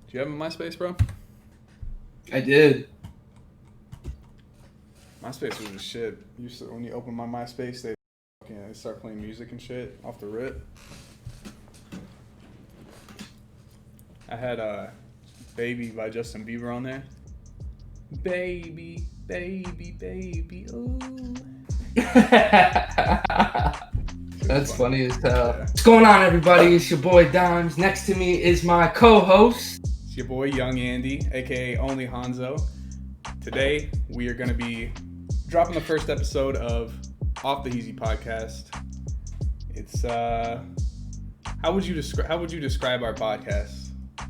Do you have a MySpace, bro? I did. MySpace was the shit. When you open my MySpace, they start playing music and shit off the rip. I had Baby by Justin Bieber on there. Baby, baby, baby, ooh. That's funny as hell. Yeah. What's going on, everybody? It's your boy DimeZ. Next to me is my co-host. It's your boy Young Andy, aka Only Hanzo. Today we are going to be dropping the first episode of Off the Heezy podcast. It's how would you describe our podcast? I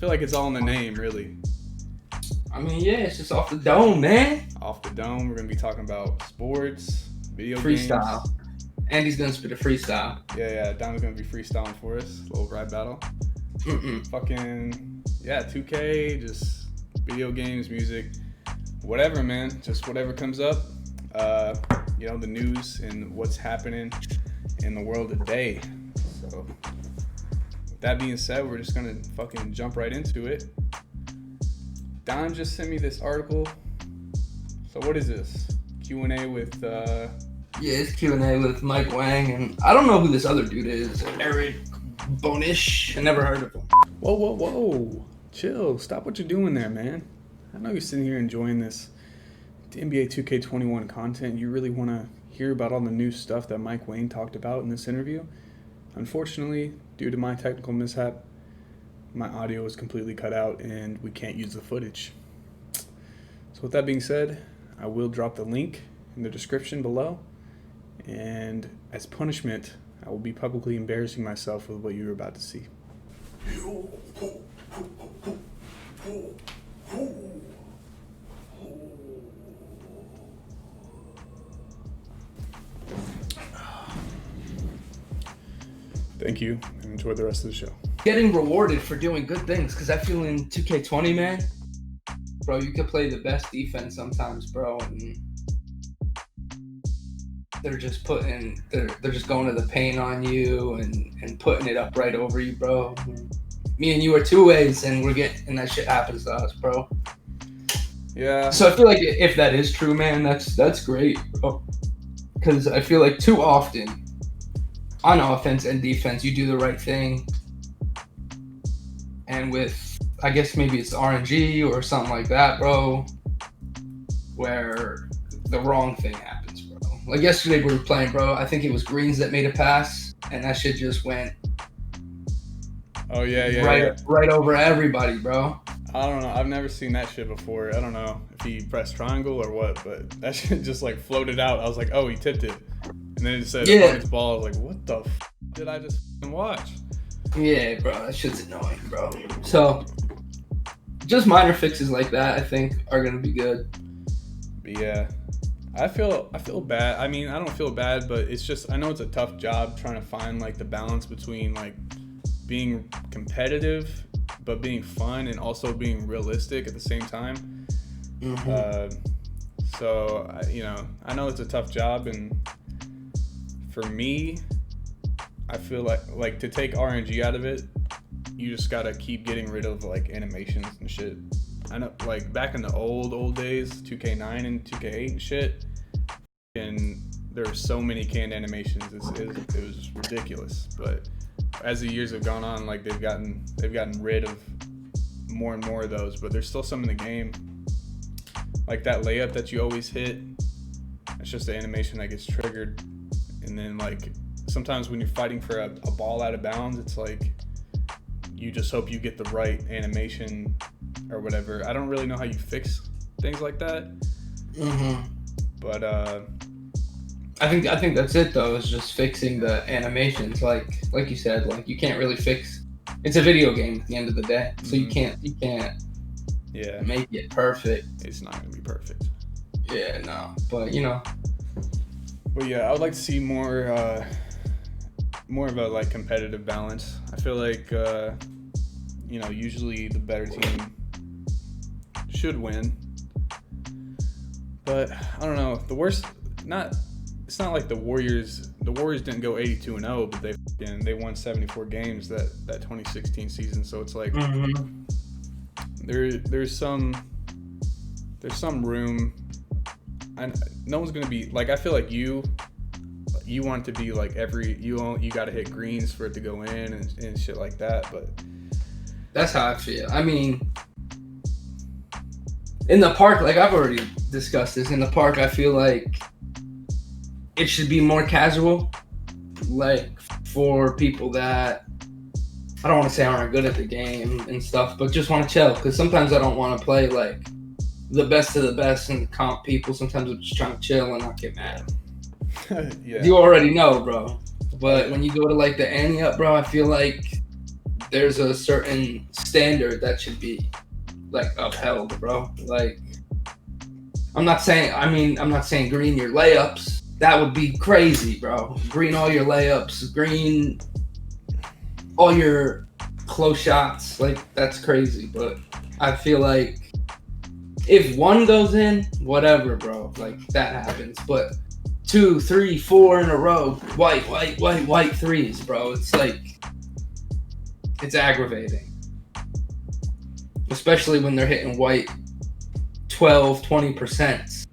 feel like it's all in the name, really. I mean, yeah, it's just off the dome, man. Off the dome, we're gonna be talking about sports, video freestyle. games. Andy's gonna spit a freestyle. Yeah. Dom's gonna be freestyling for us. A little rap battle. Fucking 2K, just video games, music, whatever, man. Just whatever comes up. The news and what's happening in the world today. So, with that being said, we're just gonna fucking jump right into it. Don just sent me this article. So what is this? Q&A with... Yeah, it's Q&A with Mike Wang, and I don't know who this other dude is. Eric Bonish. I never heard of him. Whoa. Chill. Stop what you're doing there, man. I know you're sitting here enjoying this NBA 2K21 content. You really want to hear about all the new stuff that Mike Wang talked about in this interview. Unfortunately, due to my technical mishap, my audio is completely cut out and we can't use the footage. So with that being said, I will drop the link in the description below. And as punishment, I will be publicly embarrassing myself with what you're about to see. Thank you, and enjoy the rest of the show. Getting rewarded for doing good things, because I feel in 2K20, man, bro, you can play the best defense sometimes, bro, and they're just going to the paint on you and putting it up right over you, bro. Me and you are two ways, and that shit happens to us, bro. Yeah. So I feel like if that is true, man, that's great, bro. Because I feel like too often on offense and defense, you do the right thing, and with, I guess maybe it's RNG or something like that, bro, where the wrong thing happens, bro. Like yesterday we were playing, bro. I think it was Greens that made a pass, and that shit just went. Oh yeah. Right over everybody, bro. I don't know. I've never seen that shit before. I don't know if he pressed triangle or what, but that shit just like floated out. I was like, oh, he tipped it, and then it said opponent's ball. I was like, what the did I just watch? Yeah, bro, that shit's annoying, bro. So, just minor fixes like that, I think, are gonna be good. But yeah, I feel bad. I mean, I don't feel bad, but it's just, I know it's a tough job trying to find like the balance between like being competitive but being fun and also being realistic at the same time. So I know it's a tough job, and for me, I feel like to take RNG out of it, you just gotta keep getting rid of like animations and shit. I know, like back in the old days, 2K9 and 2K8 and shit, and there were so many canned animations. It was ridiculous. But as the years have gone on, like they've gotten rid of more and more of those. But there's still some in the game, like that layup that you always hit. It's just the animation that gets triggered, and then like sometimes when you're fighting for a ball out of bounds, it's like you just hope you get the right animation or whatever. I don't really know how you fix things like that. But I think that's it though, is just fixing the animations. Like you said, like you can't really fix. It's a video game at the end of the day, so you can't make it perfect. It's not gonna be perfect. Yeah, no, but But yeah, I would like to see more of a like competitive balance. I feel like usually the better team should win, but I don't know. It's not like the Warriors didn't go 82-0, but they won 74 games that 2016 season. So it's like there's some room. And no one's gonna be like, I feel like you want it to be like you got to hit greens for it to go in and shit like that, but that's how I feel. I mean, in the park, like I've already discussed this, in the park I feel like it should be more casual, like for people that I don't want to say aren't good at the game and stuff, but just want to chill, because sometimes I don't want to play like the best of the best and comp people. Sometimes I'm just trying to chill and not get mad. Yeah. You already know, bro. But when you go to like the ante up, bro, I feel like there's a certain standard that should be like upheld, bro. Like I'm not saying green your layups. That would be crazy, bro. Green all your layups, green all your close shots. Like that's crazy. But I feel like if one goes in, whatever, bro. Like that happens. But 2, 3, 4 in a row, white threes, bro. It's like, it's aggravating. Especially when they're hitting white 12, 20%.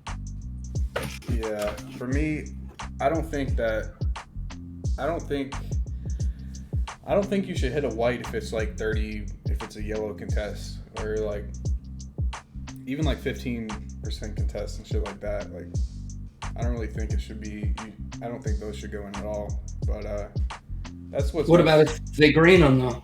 Yeah, for me, I don't think you should hit a white if it's like 30, if it's a yellow contest, or like even like 15% contest and shit like that. Like, I don't really think it should be. I don't think those should go in at all. But that's what's. What about if they green them though?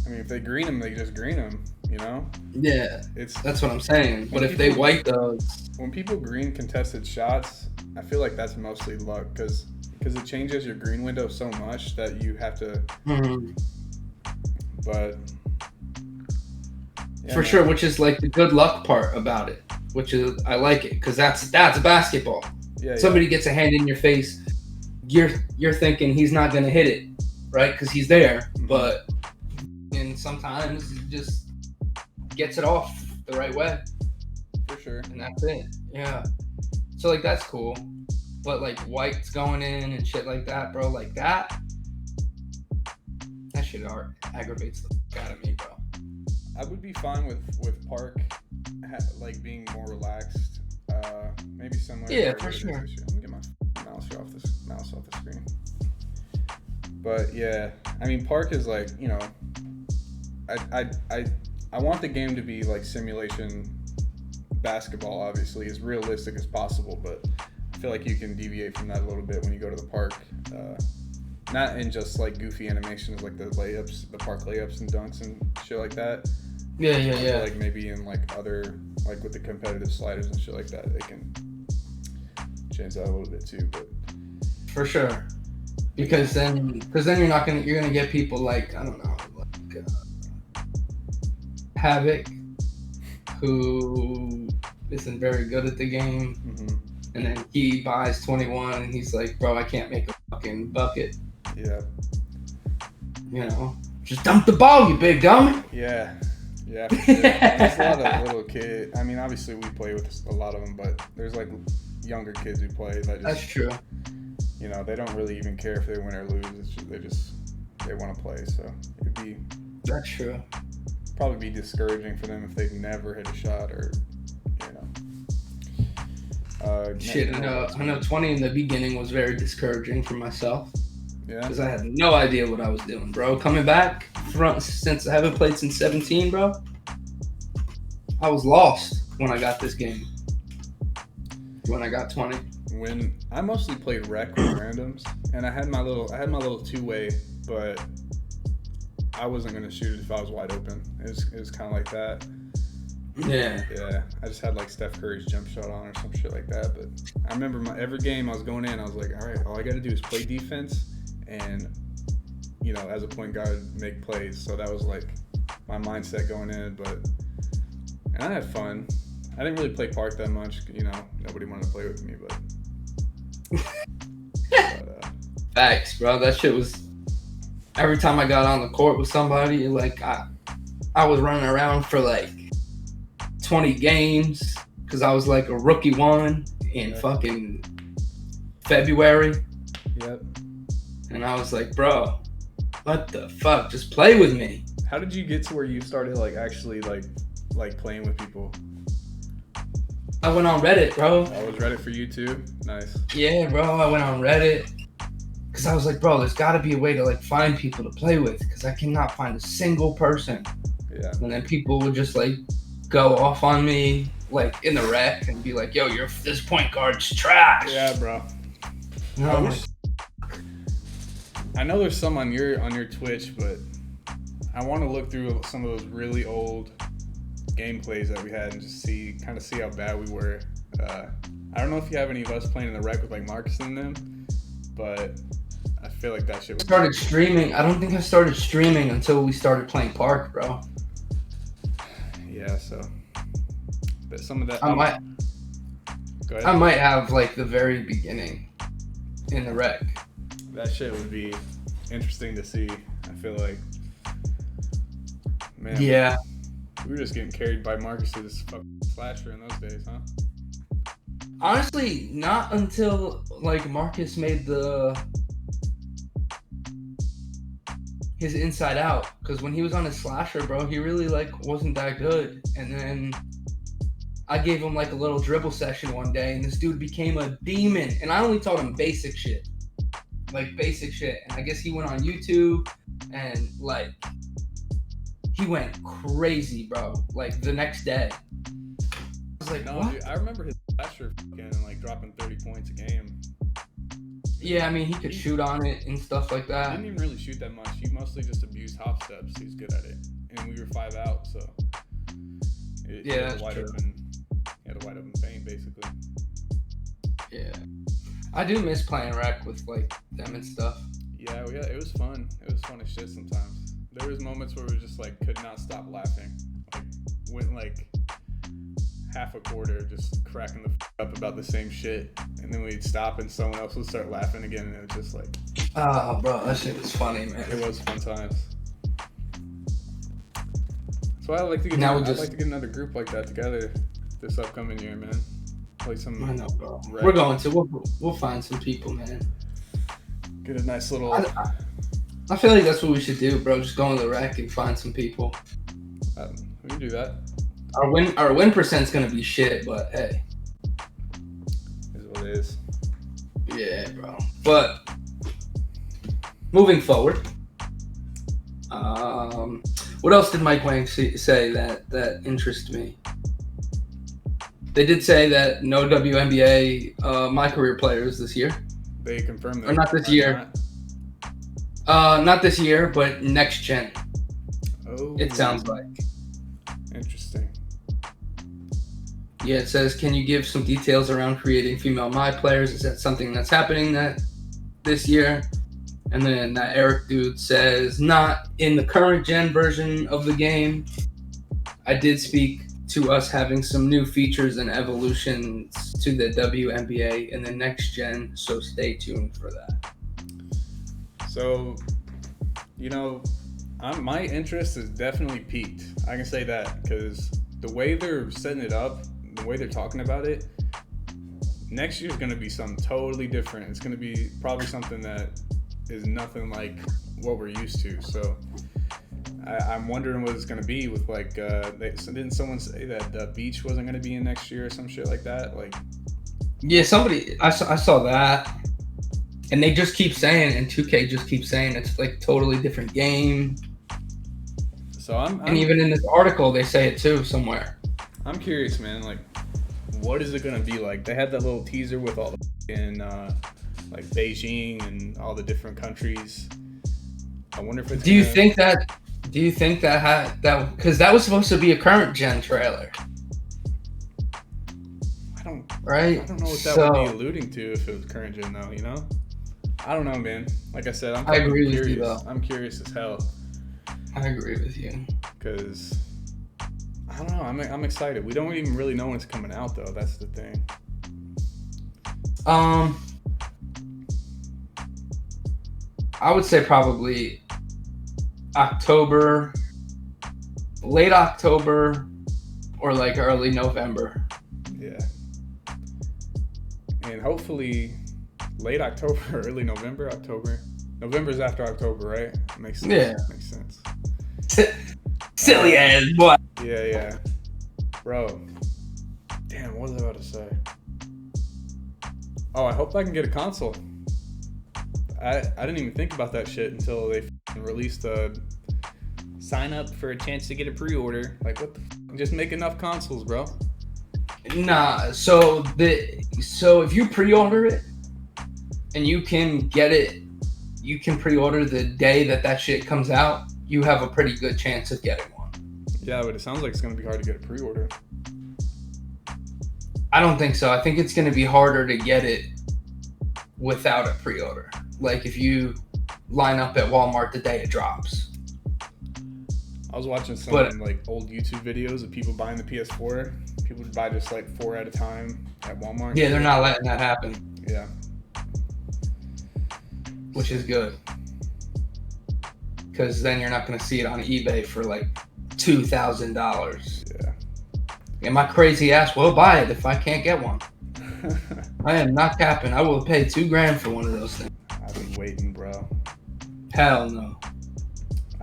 I mean, if they green them, they just green them. You know. Yeah. That's what I'm saying. But if they white those, when people green contested shots, I feel like that's mostly luck, because it changes your green window so much that you have to. Mm-hmm. But. Yeah, for sure, which is like the good luck part about it. Which is, I like it, because that's basketball. Yeah, somebody gets a hand in your face, you're thinking he's not gonna hit it, right? Because he's there, but and sometimes he just gets it off the right way. For sure. And that's it. Yeah. So like that's cool, but like white's going in and shit like that, bro. Like that shit aggravates the fuck out of me, bro. I would be fine with Park like being more relaxed, maybe similar. Yeah, for sure. Let me get my mouse off the screen. But yeah, I mean, Park is like, you know, I want the game to be like simulation basketball, obviously, as realistic as possible, but I feel like you can deviate from that a little bit when you go to the park. Not in just like goofy animations like the layups, the park layups and dunks and shit like that. Yeah. Like maybe in like other, like with the competitive sliders and shit like that, they can change that a little bit too. But for sure, because then you're gonna get people like, I don't know, like Havoc, who isn't very good at the game, and then he buys 21 and he's like, bro, I can't make a fucking bucket. Yeah. You know, just dump the ball, you big dummy. Yeah. Yeah, for sure. There's a lot of little kids. I mean, obviously we play with a lot of them, but there's like younger kids who play that just, that's true. You know, they don't really even care if they win or lose. It's just they want to play. So it'd be. That's true. Probably be discouraging for them if they never hit a shot, or you know. Shit, I know 20 in the beginning was very discouraging for myself. Yeah. Because I had no idea what I was doing, bro. Coming back since I haven't played since 17, bro. I was lost when I got this game. When I got 20. When I mostly played rec with randoms, and I had my little two-way, but I wasn't gonna shoot it if I was wide open. It was kind of like that. Yeah. Yeah. I just had like Steph Curry's jump shot on or some shit like that. But I remember every game I was going in, I was like, all right, all I got to do is play defense and, you know, as a point guard, make plays. So that was like my mindset going in. And I had fun. I didn't really play Park that much. You know, nobody wanted to play with me, but facts, bro. That shit was. Every time I got on the court with somebody, like I was running around for like 20 games because I was like a rookie one in fucking February. Yep. And I was like, bro, What the fuck? Just play with me. How did you get to where you started like actually like playing with people? I went on Reddit, bro. Oh, was Reddit for you too? Nice. Yeah, bro. I went on Reddit because I was like, bro, there's got to be a way to like find people to play with because I cannot find a single person. Yeah. And then people would just like go off on me like in the rec and be like, yo, this point guard's trash. Yeah, bro. No, I know there's some on your Twitch, but I want to look through some of those really old gameplays that we had and just see how bad we were. I don't know if you have any of us playing in the rec with like Marcus and them, but I feel like that shit was... started streaming. I don't think I started streaming until we started playing Park, bro. Yeah, so but some of that I might go ahead. I might have like the very beginning in the rec. That shit would be interesting to see. I feel like, man. Yeah. We were just getting carried by Marcus to this fucking slasher in those days, huh? Honestly, not until like Marcus made his Inside Out, because when he was on his slasher, bro, he really like wasn't that good. And then I gave him like a little dribble session one day, and this dude became a demon. And I only taught him basic shit, like basic shit. And I guess he went on YouTube and like he went crazy, bro. Like the next day, I was like, no, what? dude, I remember his slasher fucking like dropping 30 points a game. Yeah, I mean, he could shoot on it and stuff like He that. didn't even really shoot that much. He mostly just abused hop steps. He's good at it, and we were 5 out, so he had that's a wide true. open. He had a wide open paint, basically. Yeah, I do miss playing rec with like them and stuff. Yeah, it was fun. It was fun as shit sometimes. There was moments where we just like could not stop laughing. Like went like half a quarter just cracking the up about the same shit, and then we'd stop and someone else would start laughing again, and it was just like, Oh, bro, that shit was funny, man. it was fun times. So I'd like to get Now I'd like to get another group like that together this upcoming year, man. Play some. I know, bro. rec. We're going to. We'll find some people, man. Get a nice little. I feel like that's what we should do, bro. Just go in the rec and find some people. We can do that. Our win percent's gonna be shit, but hey. Is what it is. Yeah, bro. But moving forward, what else did Mike Wang say that interests me? They did say that no WNBA my career players this year. They confirmed that. Or not this year. Not this year, but next gen. Oh. It sounds like. Interesting. Yeah, it says, can you give some details around creating female my players? Is that something that's happening this year? And then that Eric dude says, not in the current gen version of the game. I did speak to us having some new features and evolutions to the WNBA in the next gen, so stay tuned for that. So, my interest is definitely peaked. I can say that because the way they're setting it up, the way they're talking about it, next year's going to be something totally different. It's going to be probably something that is nothing like what we're used to. So I'm wondering what it's going to be with like, didn't someone say that the beach wasn't going to be in next year or some shit like that? Like, yeah, I saw that. And they just keep saying, and 2K just keeps saying it's like totally different game. So and even in this article, they say it too somewhere. I'm curious, man. Like, what is it gonna be like? They had that little teaser with all the in like Beijing and all the different countries. I wonder if it's. Do you think that because that was supposed to be a current gen trailer? I don't know what that would be alluding to if it was current gen though. I don't know, man. Like I said, I agree curious. with you though. I'm curious as hell. I agree with you. Because I don't know. I'm excited. We don't even really know when it's coming out though. That's the thing. I would say probably October, late October, or like early November. Yeah. And hopefully late October, early November, October. November's after October, right? Makes sense. Yeah. Makes sense. Silly ass boy. Yeah. Bro. Damn, what was I about to say? Oh, I hope I can get a console. I didn't even think about that shit until they released a sign up for a chance to get a pre-order. Like, what the just make enough consoles, bro. Nah, so if you pre-order it and you can get it, you can pre-order the day that shit comes out, you have a pretty good chance of getting one. Yeah, but it sounds like it's going to be hard to get a pre-order. I don't think so. I think it's going to be harder to get it without a pre-order. Like if you line up at Walmart the day it drops. I was watching some like old YouTube videos of people buying the PS4. People would buy just like 4 at a time at Walmart. Yeah, they're not letting that happen. Yeah. Which is good. Because then you're not going to see it on eBay for like $2,000. Yeah. And my crazy ass will buy it if I can't get one. I am not capping. I will pay $2,000 for one of those things. I've been waiting, bro. Hell no.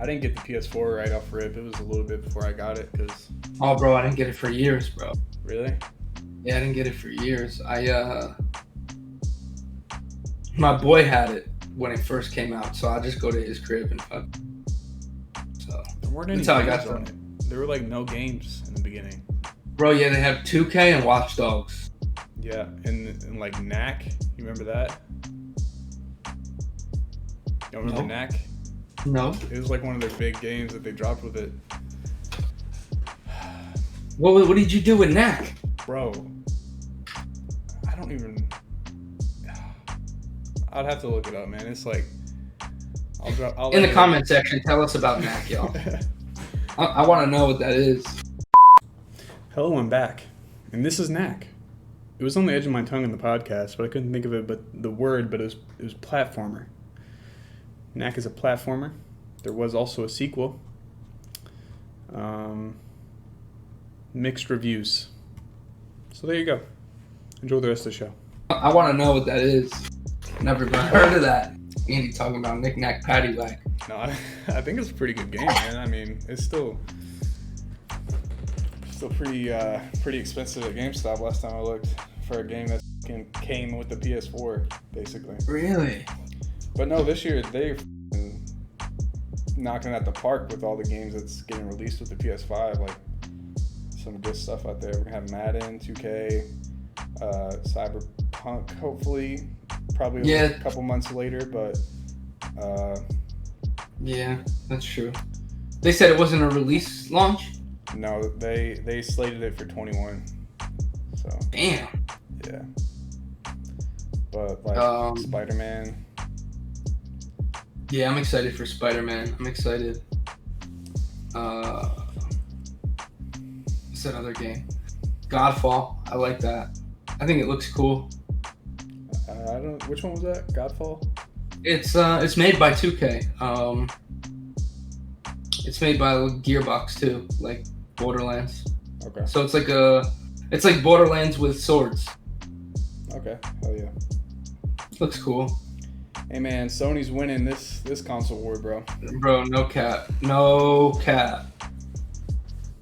I didn't get the PS4 right off rip. It was a little bit before I got it, cause. Oh, bro, I didn't get it for years, bro. Really? Yeah, I didn't get it for years. My boy had it when it first came out, so I just go to his crib and fuck. So There weren't any that's how I games got on it. There were like no games in the beginning. Bro, yeah, they have 2K and Watch Dogs. Yeah, and like Knack. You remember that? You don't remember No. Knack? No. It was like one of their big games that they dropped with it. What did you do with Knack? Bro, I don't even. I'd have to look it up, man. It's like. I'll In the comment section, tell us about Knack, y'all. I want to know what that is. Hello, I'm back. And this is Knack. It was on the edge of my tongue in the podcast, but I couldn't think of it, but it was platformer. Knack is a platformer. There was also a sequel. Mixed reviews. So there you go. Enjoy the rest of the show. I want to know what that is. Never even heard of that. Andy talking about knick-knack paddywhack. No, I think it's a pretty good game, man. I mean, it's still pretty expensive at GameStop last time I looked for a game that came with the PS4, basically. Really? But no, this year they're knocking it at the park with all the games that's getting released with the PS5. Like some good stuff out there. We're gonna have Madden, 2K, Cyberpunk, hopefully, probably a couple months later. But yeah, that's true. They said it wasn't a release launch. No, they slated it for 21. So damn. Yeah. But like Spider-Man. Yeah, I'm excited for Spider-Man. I'm excited. What's that other game? Godfall. I like that. I think it looks cool. I don't. Which one was that? Godfall. It's made by 2K. It's made by Gearbox too, like Borderlands. Okay. So it's like Borderlands with swords. Okay. Hell yeah. Looks cool. Hey man, Sony's winning this console war, bro. Bro, no cap. No cap.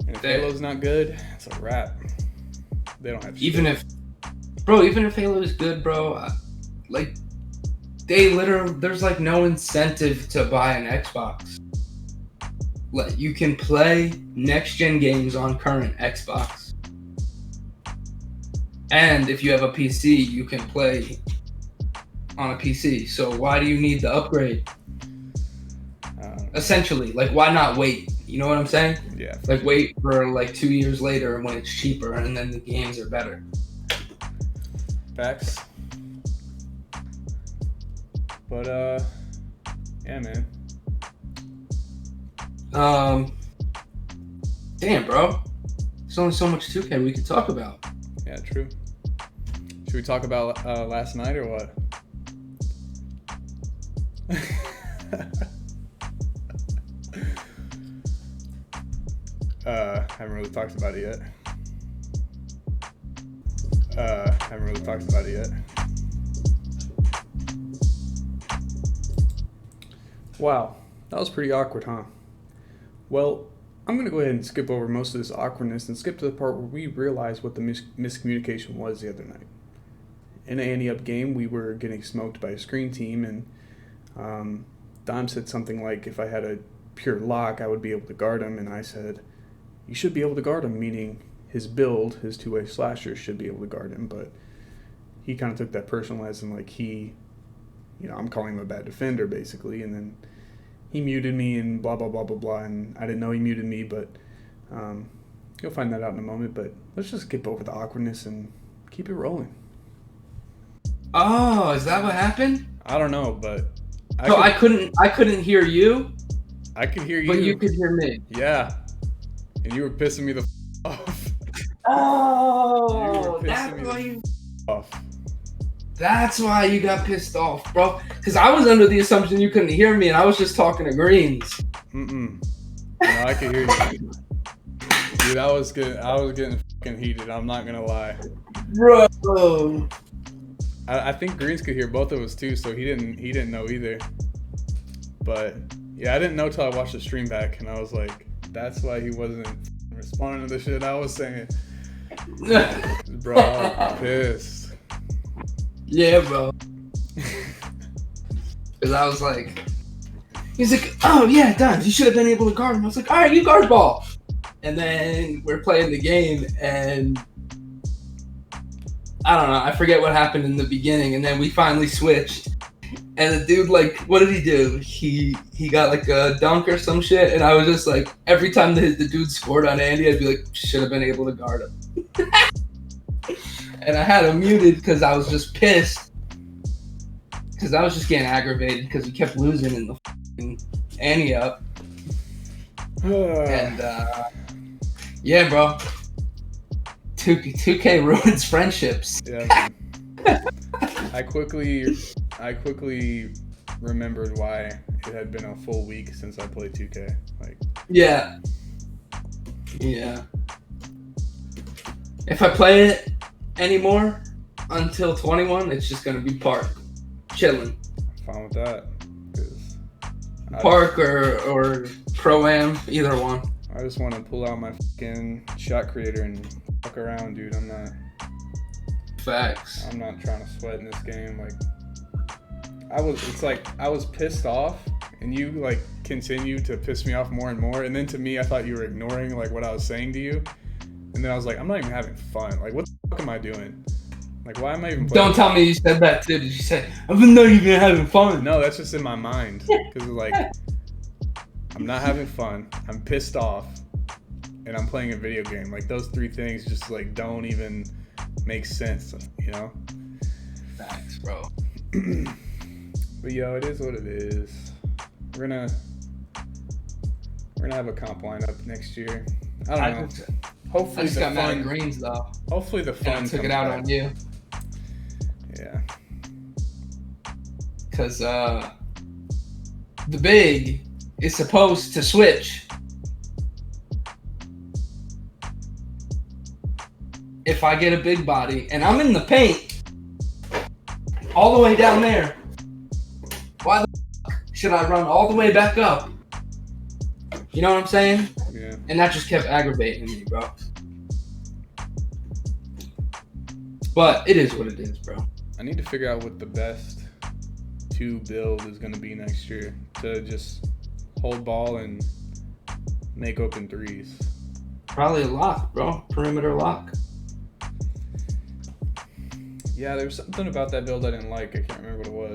And if Halo's not good, it's a wrap. They don't have shit. Even if Halo is good, bro, there's like no incentive to buy an Xbox. Like you can play next gen games on current Xbox. And if you have a PC, you can play on a PC. So why do you need the upgrade? Essentially, like why not wait? You know what I'm saying? Yeah. Like wait for like 2 years later when it's cheaper and then the games are better. Facts. But yeah, man. Damn, bro. There's only so much 2K we could talk about. Yeah, true. Should we talk about last night or what? Haven't really talked about it yet. Wow, that was pretty awkward, huh? Well, I'm going to go ahead and skip over most of this awkwardness and skip to the part where we realized what the miscommunication was the other night. In an ante-up game, we were getting smoked by a screen team, and Dime said something like, if I had a pure lock, I would be able to guard him, and I said, you should be able to guard him, meaning his build, his two-way slasher, should be able to guard him, but he kind of took that personal as in, like, I'm calling him a bad defender, basically, and then he muted me and blah, blah, blah, blah, blah, and I didn't know he muted me, but you'll find that out in a moment, but let's just skip over the awkwardness and keep it rolling. Oh, is that what happened? I don't know, but I couldn't hear you. I could hear you. But you could hear me. Yeah. And you were pissing me the off. Oh, that's why you got pissed off, bro. Because I was under the assumption you couldn't hear me, and I was just talking to Greens. No, I could hear you. Dude, I was getting fucking heated. I'm not gonna lie, bro. I think Greens could hear both of us too, so he didn't know either. But yeah, I didn't know till I watched the stream back, and I was like, that's why he wasn't responding to the shit I was saying. Bro, I was pissed. Yeah, bro. Because I was like, he's like, oh yeah, DimeZ, you should have been able to guard him. I was like, all right, you guard ball. And then we're playing the game, and I don't know, I forget what happened in the beginning, and then we finally switched. And the dude, like, what did he do? He got like a dunk or some shit, and I was just like, every time the dude scored on Andy, I'd be like, should have been able to guard him. And I had him muted because I was just pissed. Because I was just getting aggravated because we kept losing in the f***ing ante-up. And, yeah, bro. 2K ruins friendships. Yeah. I quickly remembered why it had been a full week since I played 2K. Like. Yeah. If I play it anymore until 21, it's just gonna be Park, chilling. I'm fine with that. Park or Pro-Am, either one. I just want to pull out my fucking shot creator and fuck around, dude. I'm not. Facts. I'm not trying to sweat in this game. Like, I was pissed off, and you like continued to piss me off more and more. And then to me, I thought you were ignoring like what I was saying to you. And then I was like, I'm not even having fun. Like, what the fuck am I doing? Like, why am I even playing? Don't tell me you said that too. Did you say, I'm not even having fun? No, that's just in my mind. Because like, I'm not having fun. I'm pissed off. And I'm playing a video game. Like, those three things just like don't even make sense, you know? Thanks, bro. But yo, it is what it is. We're gonna have a comp lineup next year. I don't know. Hopefully I just the got fun, mad at Greens though. Hopefully the fun. And I took it out on you. Yeah. Because the big is supposed to switch. If I get a big body and I'm in the paint, all the way down there, why the fuck should I run all the way back up? You know what I'm saying? Yeah. And that just kept aggravating me, bro. But it is what it is, bro. I need to figure out what the best 2 build is going to be next year to just hold ball and make open threes. Probably a lock, bro. Perimeter lock. Yeah, there was something about that build I didn't like. I can't remember what it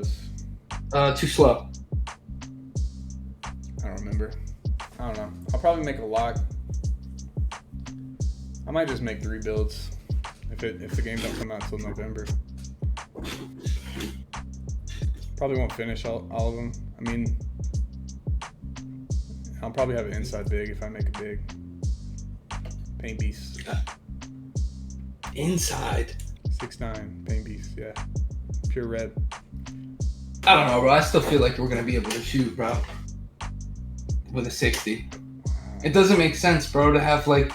was. Too slow. I don't remember. I don't know. I'll probably make a lock. I might just make 3 builds if the game don't come out until November. Probably won't finish all of them. I mean, I'll probably have an inside big if I make a big. Paint beast. Inside. 6'9", paint beast, yeah. Pure red. I don't know, bro. I still feel like we're gonna be able to shoot, bro. With a 60. It doesn't make sense, bro, to have like.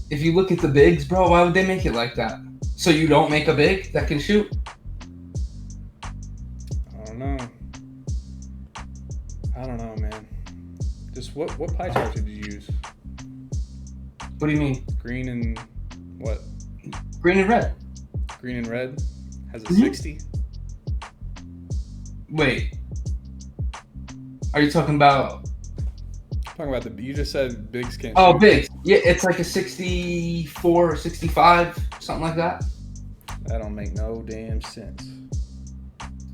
If you look at the bigs, bro, why would they make it like that? So you don't make a big that can shoot? I don't know. I I don't know, man. Just what pie chart did you use? What do you mean? Green and what? Green and red. Green and red has a 60. Wait. Are you talking about? Talking about you just said bigs can't. Oh, shoot. bigs. Yeah, it's like a 64 or 65, something like that. That don't make no damn sense.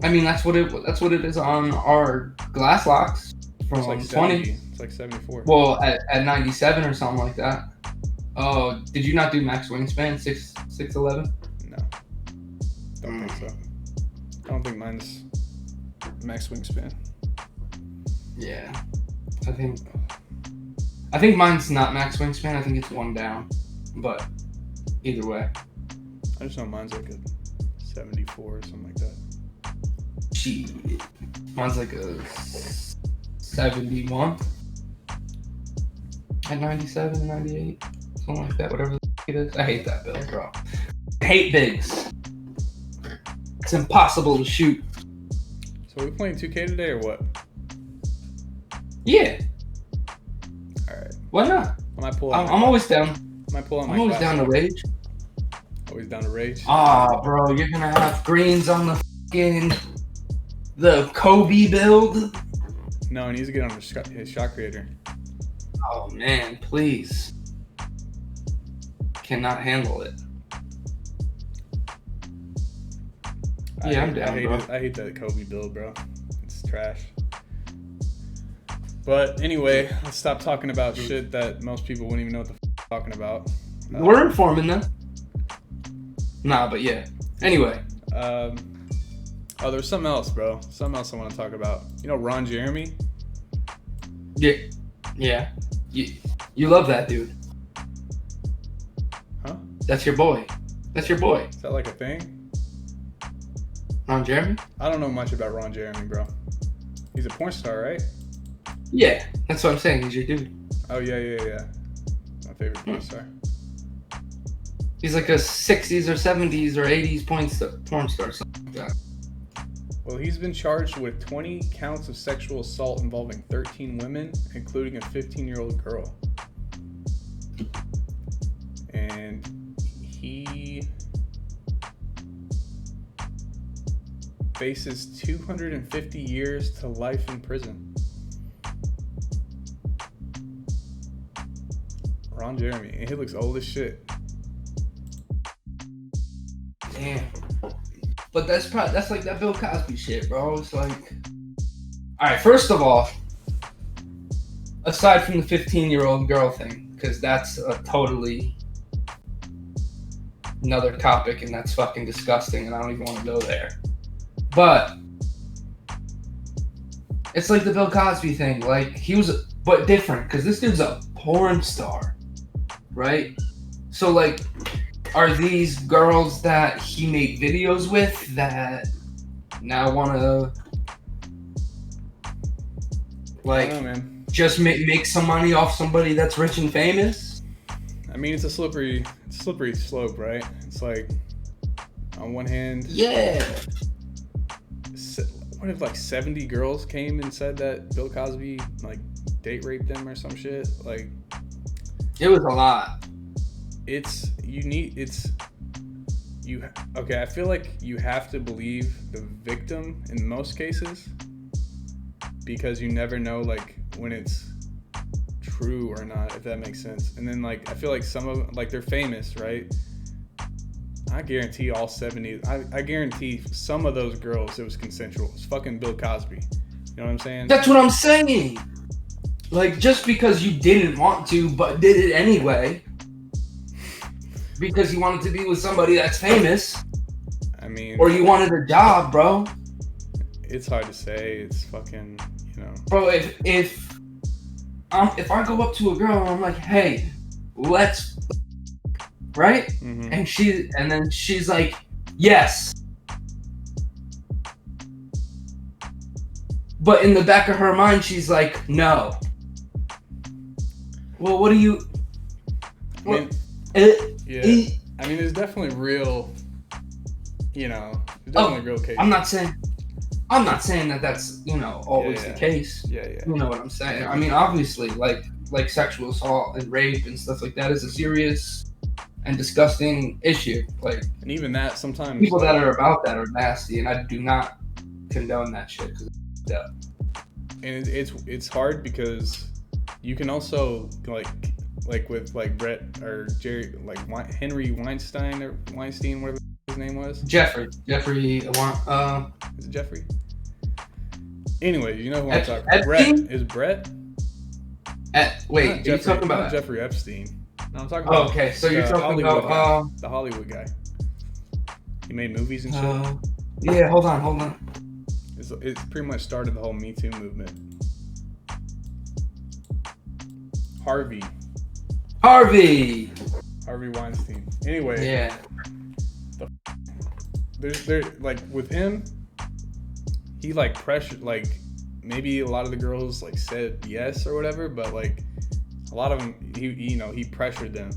I mean, that's what it is on our glass locks from It's like 20. 70. It's like 74. Well, at 97 or something like that. Oh, did you not do max wingspan 6'11"? No, don't think so. I don't think mine's max wingspan. Yeah, I think mine's not max wingspan. I think it's one down, but either way. I just know mine's like a 74 or something like that. Shit, mine's like a 71 at 97, 98, something like that. Whatever it is. I hate that build, bro. I hate bigs. It's impossible to shoot. So are we playing 2K today or what? Yeah. Alright. Why not? I might pull I'm always down. I might pull out my I'm always glass down to lock. rage. Always down to rage. Ah, bro, you're gonna have greens on the Kobe build. No, he needs to get on his shot creator. Oh man, please. Cannot handle it. Yeah, I'm down, bro. I hate that Kobe build, bro. It's trash. But anyway, let's stop talking about shit that most people wouldn't even know what the f*** talking about. We're informing them. Nah, but yeah. Anyway. Oh, there's something else, bro. Something else I want to talk about. You know Ron Jeremy? Yeah. Yeah. You love that dude. Huh? That's your boy. That's your boy. Is that like a thing? Ron Jeremy? I don't know much about Ron Jeremy, bro. He's a porn star, right? Yeah. That's what I'm saying. He's your dude. Oh, yeah. My favorite porn star. He's like a 60s or 70s or 80s porn star, something like that. Well, he's been charged with 20 counts of sexual assault involving 13 women, including a 15-year-old girl. And he faces 250 years to life in prison. Ron Jeremy, and he looks old as shit. Damn. But that's like that Bill Cosby shit, bro. It's like, all right. First of all, aside from the 15-year-old girl thing, because that's a totally another topic, and that's fucking disgusting, and I don't even want to go there. But it's like the Bill Cosby thing. Like but different, because this dude's a porn star, right? So like, are these girls that he made videos with that now want to like just make some money off somebody that's rich and famous? I mean, it's a slippery slope, right? It's like, on one hand, yeah. What if like 70 girls came and said that Bill Cosby like date raped them or some shit? Like, it was a lot. Okay, I feel like you have to believe the victim in most cases, because you never know like when it's true or not, if that makes sense. And then like, I feel like some of them, like, they're famous, right? I guarantee all 70, I guarantee some of those girls, it was consensual. It's fucking Bill Cosby. You know what I'm saying? That's what I'm saying. Like, just because you didn't want to, but did it anyway, because you wanted to be with somebody that's famous. I mean, or you wanted a job, bro. It's hard to say. It's fucking, you know. Bro, if I go up to a girl and I'm like, hey, let's, right? Mm-hmm. And then she's like, yes. But in the back of her mind, she's like, no. Well, what do you? Yeah. I mean, there's definitely real, you know, there's definitely real cases. I'm not saying. I'm not saying that that's, you know, always the case. Yeah. You know what I'm saying? I mean, obviously, like sexual assault and rape and stuff like that is a serious and disgusting issue. Like, and even that sometimes people like, that are about that are nasty, and I do not condone that shit. And it's hard because you can also like with like Brett or Jerry, like Henry Weinstein, whatever his name was. Jeffrey. Is it Jeffrey? Anyway, you know who I'm talking about. Brett. Wait, are you talking about Jeffrey Epstein? No, I'm talking about. Oh, okay, so you're talking Hollywood about guy, the Hollywood guy. He made movies and shit. Yeah, hold on. It pretty much started the whole Me Too movement. Harvey Weinstein. Anyway. Yeah. There's like with him, he like pressured, like maybe a lot of the girls like said yes or whatever, but like a lot of them, he pressured them.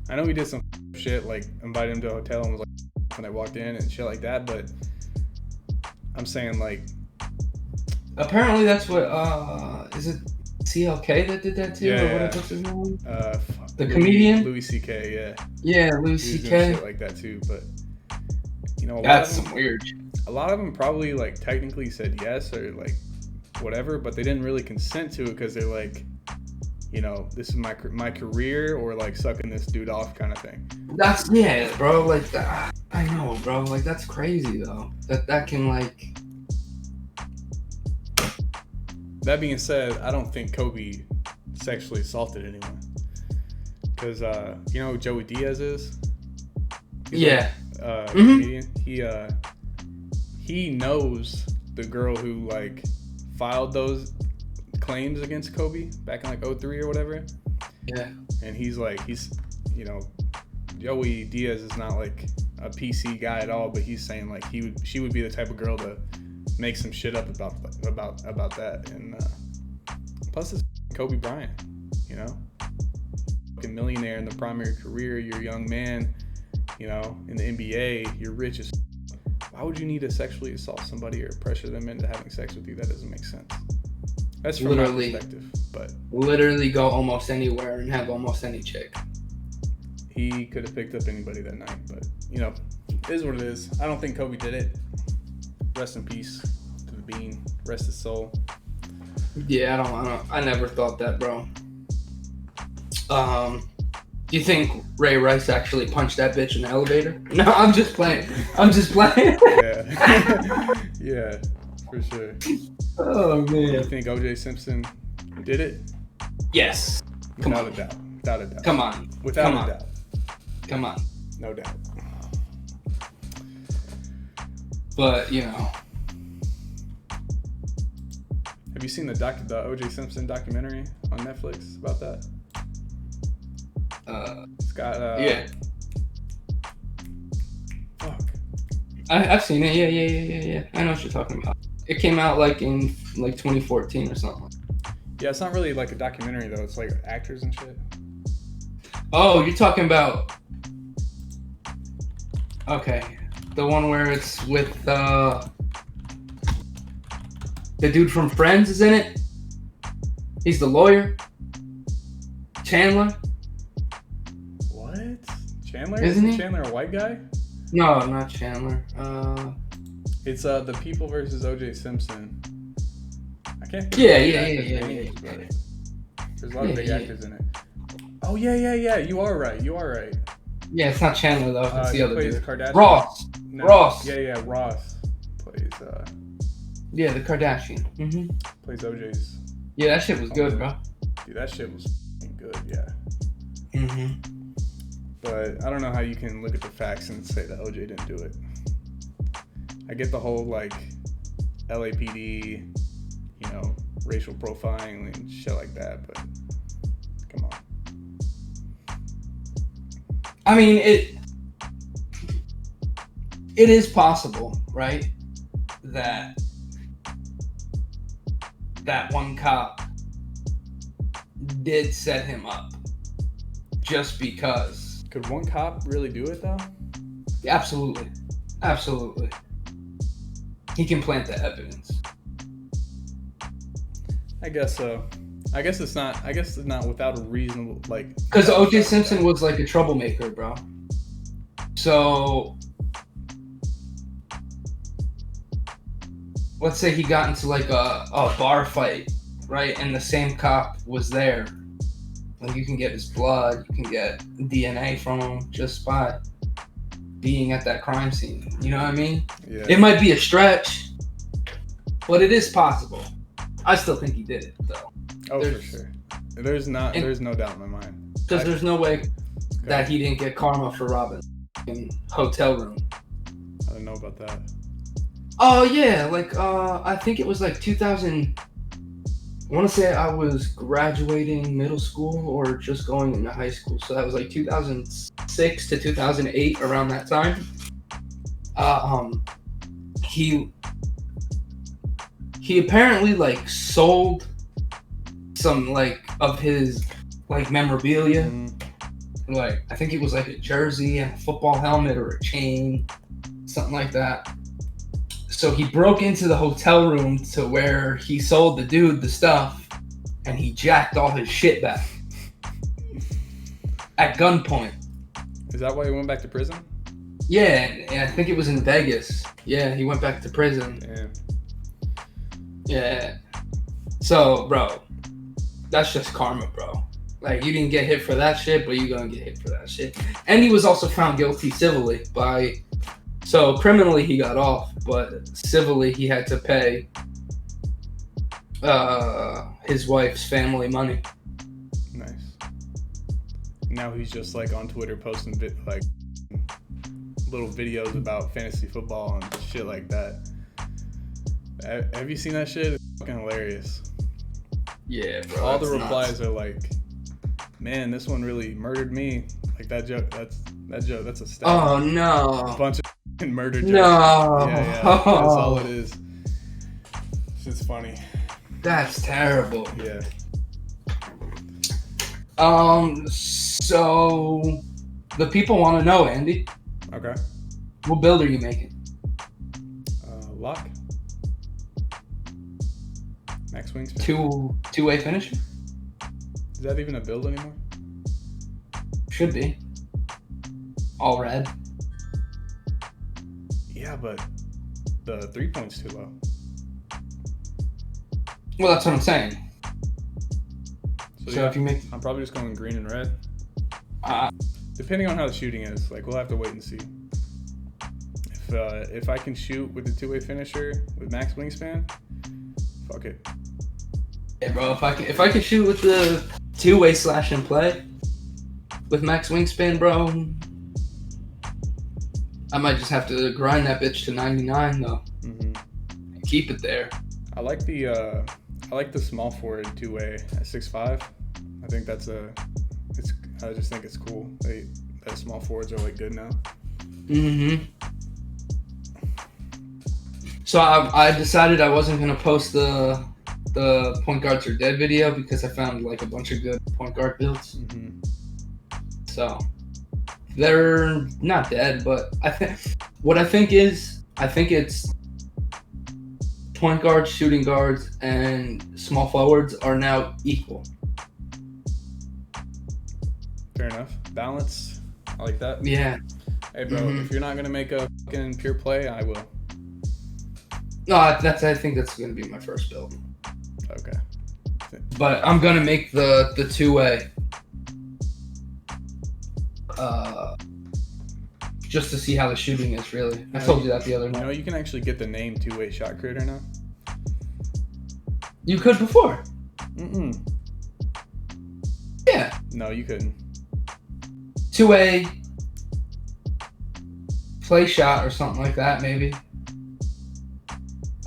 I know he did some shit, like invited them to a hotel and was like when they walked in and shit like that, but I'm saying like apparently that's what is it CLK that did that too? Yeah, or what's his name? The Louis, comedian? Louis CK, yeah. Yeah, Louis CK. Shit like that too, but you know, that's some weird shit. A lot of them probably like technically said yes or like whatever, but they didn't really consent to it because they're like, you know, this is my career or like sucking this dude off kind of thing. That's bro. Like that, I know, bro. Like that's crazy though. That can like. That being said, I don't think Kobe sexually assaulted anyone because you know who Joey Diaz is. He's comedian. He knows the girl who like filed those claims against Kobe back in like 2003 or whatever. Yeah. And he's you know, Joey Diaz is not like a PC guy at all, but he's saying like she would be the type of girl to make some shit up about that. And plus it's Kobe Bryant, you know, fucking millionaire in the primary career. You're a young man, you know, in the NBA. You're rich as. Why would you need to sexually assault somebody or pressure them into having sex with you? That doesn't make sense. That's from my perspective. But literally go almost anywhere and have almost any chick. He could have picked up anybody that night, but you know, it is what it is. I don't think Kobe did it. Rest in peace to the bean. Rest his soul. Yeah, I never thought that, bro. Do you think Ray Rice actually punched that bitch in the elevator? No, I'm just playing. Yeah. Yeah, for sure. Oh, man. You think O.J. Simpson did it? Yes. Without a doubt. Come on. Without a doubt. Come on. No doubt. But, you know. Have you seen the O.J. Simpson documentary on Netflix about that? It's got yeah. Fuck. I've seen it. Yeah. I know what you're talking about. It came out like in like 2014 or something. Yeah, it's not really like a documentary though. It's like actors and shit. Oh, you're talking about. Okay, the one where it's with the dude from Friends is in it. He's the lawyer. Chandler. What? Chandler? Isn't he? Chandler a white guy? No, not Chandler. It's The People versus O.J. Simpson. I can't think Yeah. There's a lot of big actors in it. Oh yeah. You are right. Yeah, it's not Chandler though. It's the other dude. Kardashian. Ross. No. Ross. Yeah. Ross plays. Yeah, the Kardashian. Mm-hmm. Plays OJ's. Yeah, that shit was good, bro. Dude, that shit was good. Yeah. Mhm. But I don't know how you can look at the facts and say that OJ didn't do it. I get the whole like LAPD, you know, racial profiling and shit like that, but come on. I mean, it is possible, right? That one cop did set him up just because. Could one cop really do it though? Absolutely. he can plant the evidence. I guess so. I guess it's not without a reasonable like. Because O.J. Simpson was like a troublemaker, bro. So let's say he got into like a bar fight, right? And the same cop was there. Like you can get his blood, you can get DNA from him just by being at that crime scene. You know what I mean? Yeah. It might be a stretch, but it is possible. I still think he did it though. Oh, for sure. There's no doubt in my mind. Because there's no way that he didn't get karma for robbing in hotel room. I don't know about that. Oh yeah, like I think it was like 2000. I want to say I was graduating middle school or just going into high school, so that was like 2006 to 2008, around that time. He apparently like sold some like of his like memorabilia. Mm-hmm. Like I think it was like a jersey and a football helmet or a chain, something like that. So he broke into the hotel room to where he sold the dude the stuff, and he jacked all his shit back at gunpoint. Is that why he went back to prison? Yeah, and I think it was in Vegas. Yeah, he went back to prison. Damn. Yeah. So, bro, that's just karma, bro. Like, you didn't get hit for that shit, but you're gonna get hit for that shit. And he was also found guilty civilly by... So, criminally, he got off, but civilly, he had to pay his wife's family money. Nice. Now he's just, like, on Twitter posting, like, little videos about fantasy football and shit like that. Have you seen that shit? It's fucking hilarious. Yeah, bro. All the replies are like, man, this one really murdered me. Like, that joke, that's a stat. Oh, no. A bunch of murder jokes. No. Yeah, that's all it is. It's funny. That's terrible. Yeah. So the people want to know, Andy. Okay. What build are you making? Lock. Max Wingspan. Two-way finisher? Is that even a build anymore? Should be. All red. Yeah, but the 3-point's too low. Well, that's what I'm saying. So yeah, if you make... I'm probably just going green and red. Uh, Depending on how the shooting is, like, we'll have to wait and see. If I can shoot with the two-way finisher with max wingspan, fuck it. Yeah, bro. If I can shoot with the two-way slash and play with max wingspan, bro, I might just have to grind that bitch to 99 though. Mm-hmm. Keep it there. I like the small forward two-way at 6'5". I think I just think it's cool. That small forwards are like good now. Mm-hmm. So I decided I wasn't gonna post the point guards are dead video because I found like a bunch of good point guard builds. Mm-hmm. So they're not dead, but I think it's point guards, shooting guards, and small forwards are now equal. Fair enough. Balance. I like that. Yeah. Hey, bro, if you're not gonna make a fucking pure play, I will. No, I think that's gonna be my first build. Okay. But I'm gonna make the two-way. Just to see how the shooting is, really. I told you that the other night. You know, you can actually get the name two-way shot creator now. You could before. Mm-mm. Yeah. No, you couldn't. Two-way play shot or something like that, maybe.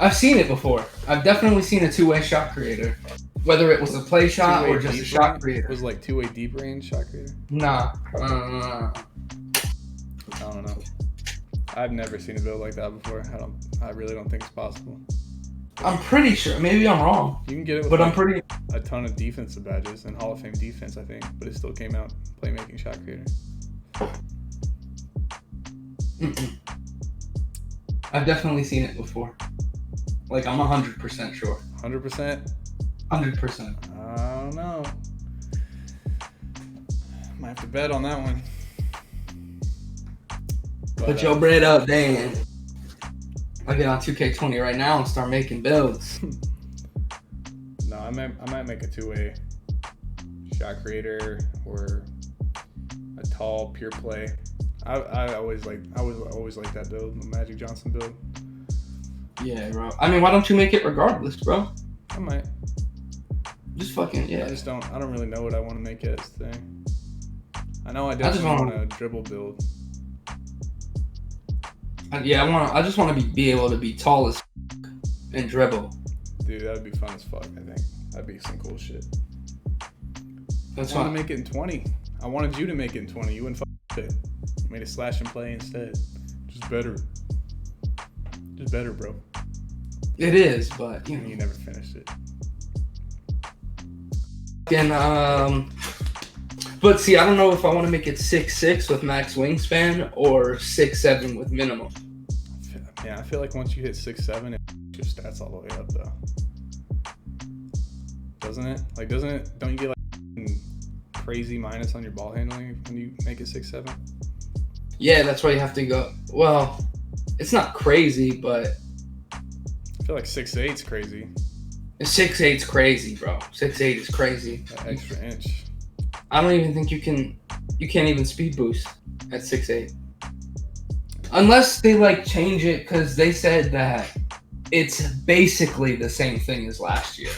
I've seen it before. I've definitely seen a two-way shot creator. Whether it was a play shot or just a shot creator. It was like two-way deep range shot creator? Nah. I don't know. I've never seen a build like that before. I really don't think it's possible. I'm pretty sure. Maybe I'm wrong. You can get it with but I'm pretty... a ton of defensive badges and Hall of Fame defense, I think. But it still came out playmaking shot creator. Mm-mm. I've definitely seen it before. Like, I'm 100% sure. 100%? 100%. I don't know. Might have to bet on that one. But, Put your bread up, Dan. I'll get on 2K20 right now and start making builds. No, I might make a two-way shot creator or a tall pure play. I always like that build, the Magic Johnson build. Yeah, bro. I mean, why don't you make it regardless, bro? I might. Just fucking, yeah. I don't really know what I want to make it as the thing. I know I definitely want a dribble build. I just want to be able to be tall as and dribble. Dude, that would be fun as fuck, I think. That'd be some cool shit. That's I want to make it in 20. I wanted you to make it in 20. You wouldn't fuck it. You made a slash and play instead. Just better. Just better, bro. It is, but you know. You never finished it. And but see, I don't know if I want to make it 6'6" with max wingspan or 6'7" with minimum. Yeah, I feel like once you hit 6'7", it your stats all the way up though. Doesn't it? Like, don't you get like crazy minus on your ball handling when you make it 6'7"? Yeah, that's why you have to go. Well, it's not crazy, but I feel like 6'8's crazy. 6'8's crazy, bro. 6'8 is crazy. That extra inch. I don't even think you can't even speed boost at 6'8. Unless they like change it, because they said that it's basically the same thing as last year.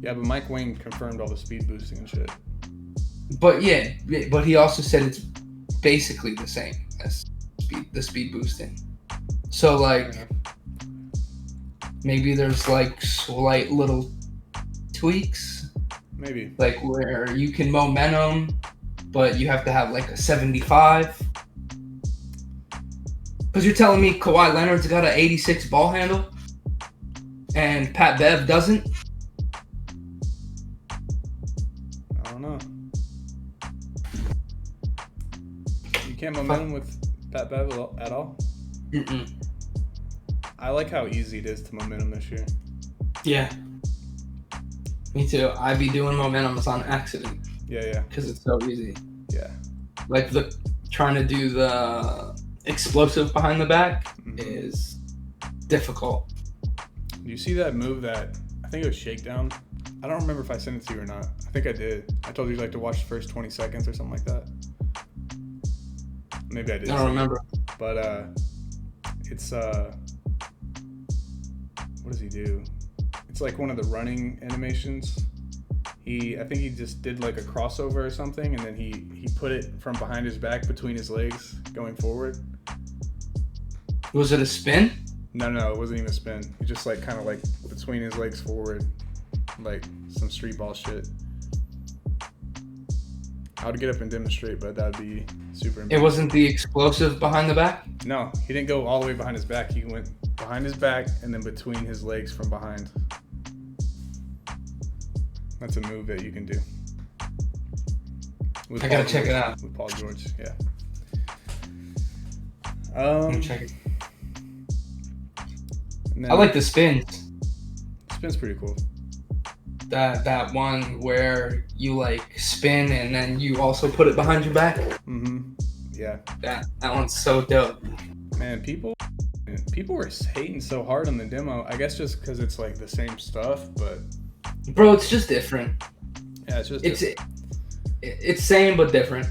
Yeah, but Mike Wang confirmed all the speed boosting and shit. But yeah, but he also said it's basically the same as the speed boosting. So like, maybe there's like slight little tweaks. Maybe. Like where you can momentum, but you have to have like a 75. Because you're telling me Kawhi Leonard's got an 86 ball handle and Pat Bev doesn't? I don't know. You can't momentum with Pat Bev at all? Mm-mm. I like how easy it is to momentum this year. Yeah. Me too. I be doing momentums on accident. Yeah. Because it's so easy. Yeah. Like trying to do the explosive behind the back is difficult. Do you see that move that, I think it was Shakedown? I don't remember if I sent it to you or not. I think I did. I told you like to watch the first 20 seconds or something like that. Maybe I did. I don't remember. But it's what does he do? It's like one of the running animations. I think he just did like a crossover or something, and then he put it from behind his back between his legs going forward. Was it a spin? No, it wasn't even a spin. He just like kind of like between his legs forward, like some street ball shit. I would get up and demonstrate, but that'd be super impressive. It wasn't the explosive behind the back? No, he didn't go all the way behind his back. He went behind his back and then between his legs from behind. That's a move that you can do. I gotta check it out. With Paul George, yeah. Let me check it. Then, I like the spins. Spin's pretty cool. That one where you like spin and then you also put it behind your back. Mm-hmm. Yeah. That one's so dope. Man, people were hating so hard on the demo. I guess just because it's like the same stuff, but. Bro, it's just different. Yeah, it's just. It's same but different.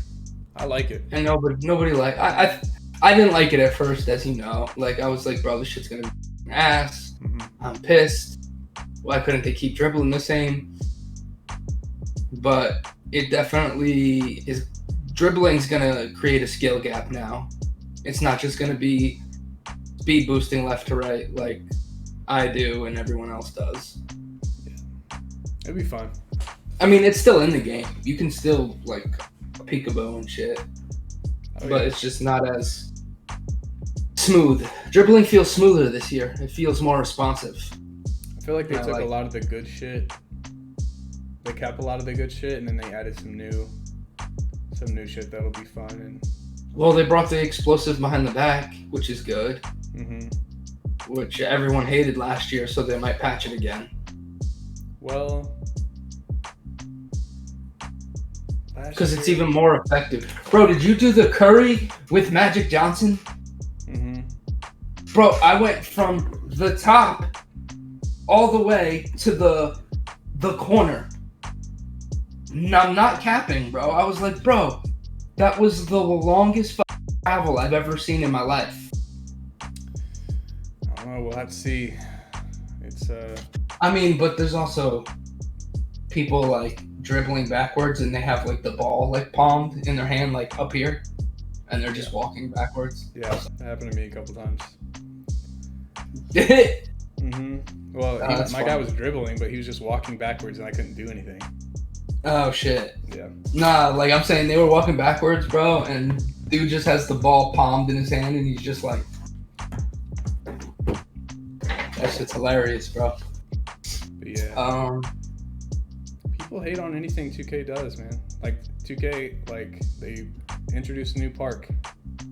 I like it. And nobody like. I didn't like it at first, as you know. Like I was like, bro, this shit's gonna be ass. Mm-hmm. I'm pissed. Why couldn't they keep dribbling the same? But it definitely is. Dribbling's gonna create a skill gap now. It's not just gonna be speed boosting left to right like I do and everyone else does. Yeah. It'd be fun. I mean, it's still in the game. You can still like peekaboo and shit, but it's just not as smooth. Dribbling feels smoother this year. It feels more responsive. I feel like they took a lot of the good shit. They kept a lot of the good shit, and then they added some new shit that'll be fun. And well, they brought the explosive behind the back, which is good. Mm-hmm. which everyone hated last year, so they might patch it again. Well, because it's even more effective. Bro, did you do the Curry with Magic Johnson? Mm-hmm. Bro, I went from the top all the way to the corner. I'm not capping, bro. I was like, bro, that was the longest travel I've ever seen in my life. I don't know. We'll have to see. It's I mean, but there's also people like dribbling backwards and they have like the ball like palmed in their hand like up here, and they're just walking backwards. Yeah, that happened to me a couple times. Did it? Mm-hmm. Well, my guy was dribbling, but he was just walking backwards, and I couldn't do anything. Oh shit. Yeah. Nah, like I'm saying, they were walking backwards, bro, and dude just has the ball palmed in his hand, and he's just like, that shit's hilarious, bro. But yeah. People hate on anything 2K does, man. Like 2K, like they introduced a new park.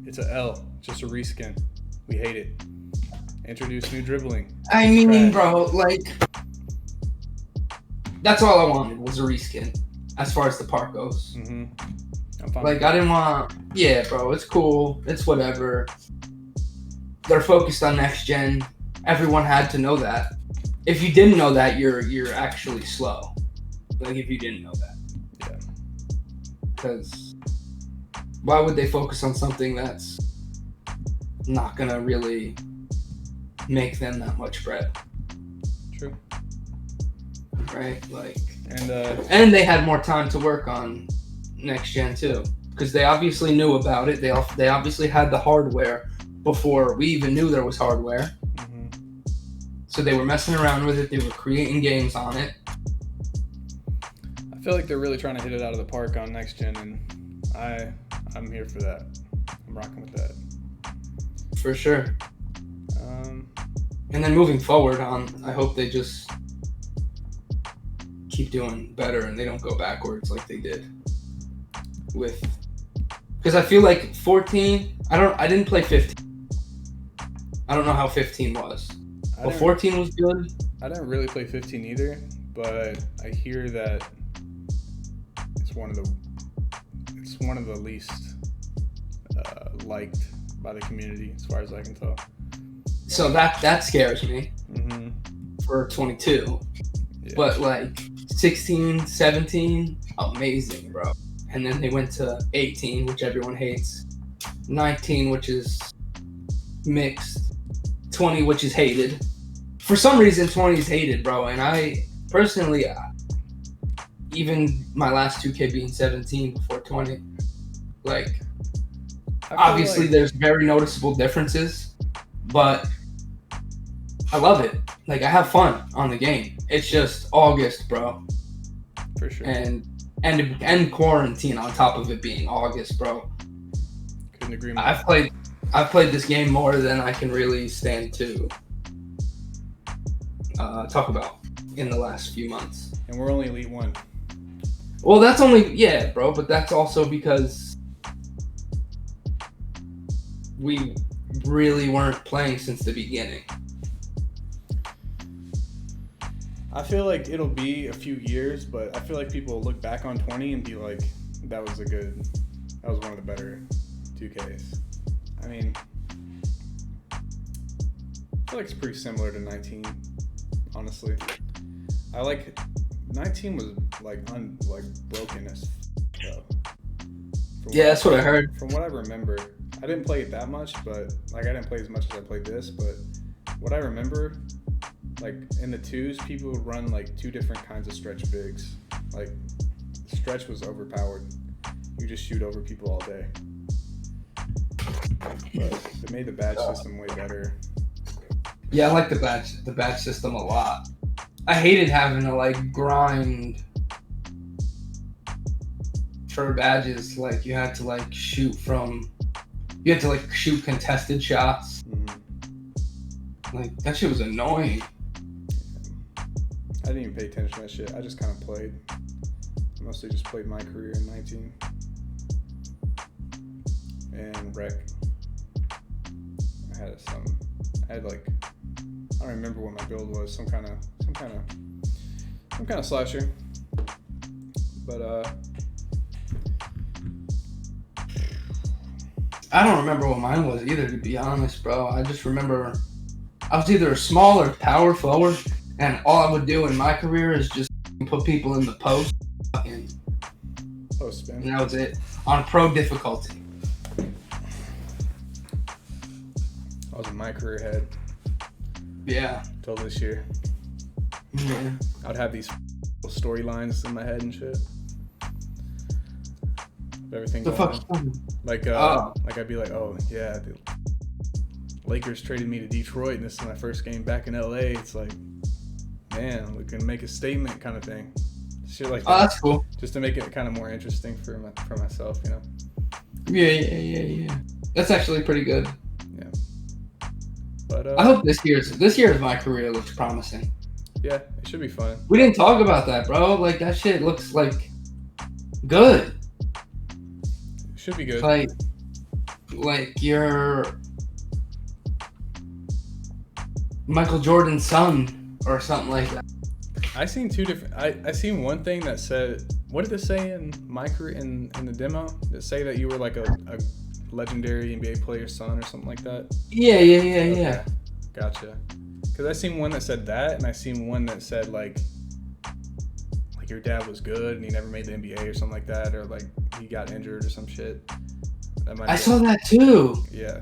It's a L, just a reskin. We hate it. Introduce new dribbling. I mean, bro, like that's all I wanted was a reskin. As far as the park goes, mm-hmm. I'm fine. Like I didn't want. Yeah, bro, it's cool. It's whatever. They're focused on next gen. Everyone had to know that. If you didn't know that, you're actually slow. Like if you didn't know that. Yeah. Because why would they focus on something that's not gonna really make them that much bread? True. Right? Like. And they had more time to work on next gen too, because they obviously knew about it. They obviously had the hardware before we even knew there was hardware. Mm-hmm. So they were messing around with it. They were creating games on it. I feel like they're really trying to hit it out of the park on next gen, and I'm here for that. I'm rocking with that. For sure. And then moving forward I hope they just keep doing better and they don't go backwards like they did with, because I feel like 14, I didn't play 15. I don't know how 15 was. Well, 14 was good. I didn't really play 15 either, but I hear that it's one of the least liked by the community as far as I can tell. So that scares me. Mm-hmm. For 22. Yeah. But like 16, 17, amazing, bro. And then they went to 18, which everyone hates. 19, which is mixed. 20, which is hated. For some reason, 20 is hated, bro. And I personally, even my last 2K being 17 before 20, like, obviously there's very noticeable differences, but I love it. Like, I have fun on the game. It's just August, bro. For sure. And quarantine on top of it being August, bro. Couldn't agree more. I've played this game more than I can really stand to talk about in the last few months. And we're only Elite 1. Well, that's only, yeah, bro, but that's also because we really weren't playing since the beginning. I feel like it'll be a few years, but I feel like people will look back on 20 and be like, that was one of the better 2Ks. I mean, I feel like it's pretty similar to 19, honestly. 19 was broken as Yeah, that's what I heard. From what I remember, I didn't play it that much, but I didn't play as much as I played this, but what I remember, like in the 2s, people would run like 2 different kinds of stretch bigs. Like stretch was overpowered. You just shoot over people all day. But they made the badge system way better. Yeah, I like the badge system a lot. I hated having to like grind for badges. Like you had to shoot contested shots. Mm-hmm. Like that shit was annoying. I didn't even pay attention to that shit. I just kind of played. I mostly just played my career in 19. And rec. I had don't remember what my build was. Some kind of slasher. But I don't remember what mine was either, to be honest, bro. I just remember I was either a small or power forward, and all I would do in my career is just put people in the post, and post spin. that was it on pro difficulty. I was in my career head. Yeah. Till this year. Yeah. I'd have these storylines in my head and shit. Everything The going fuck? on. Like I'd be like, oh yeah, the Lakers traded me to Detroit, and this is my first game back in LA. It's like, man, we can make a statement, kind of thing. Shit like that. Oh, that's cool. Just to make it kind of more interesting for myself, you know. Yeah. That's actually pretty good. Yeah. But I hope this year's my career looks promising. Yeah, it should be fun. We didn't talk about that, bro. Like, that shit looks like good. It should be good. Like you're Michael Jordan's son or something like that. I seen two different. I seen one thing that said, what did it say in my career in the demo? Did it say that you were like a legendary NBA player's son or something like that? Yeah. Okay. Gotcha. Because I seen one that said that, and I seen one that said like your dad was good and he never made the NBA or something like that, or like he got injured or some shit. I saw that too. Yeah.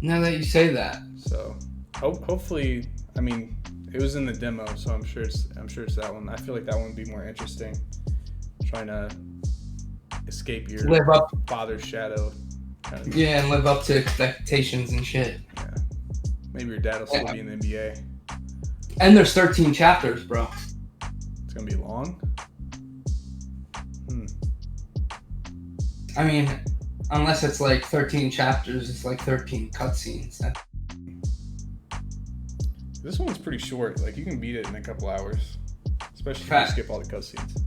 Now that you say that. So hopefully, I mean, it was in the demo, so I'm sure it's that one. I feel like that one would be more interesting. Trying to escape your father's shadow. Kind of. Yeah, and live up to expectations and shit. Yeah. Maybe your dad will still be in the NBA. And there's 13 chapters, bro. It's gonna be long. I mean, unless it's like 13 chapters, it's like 13 cutscenes. This one's pretty short. Like, you can beat it in a couple hours, especially if you skip all the cutscenes.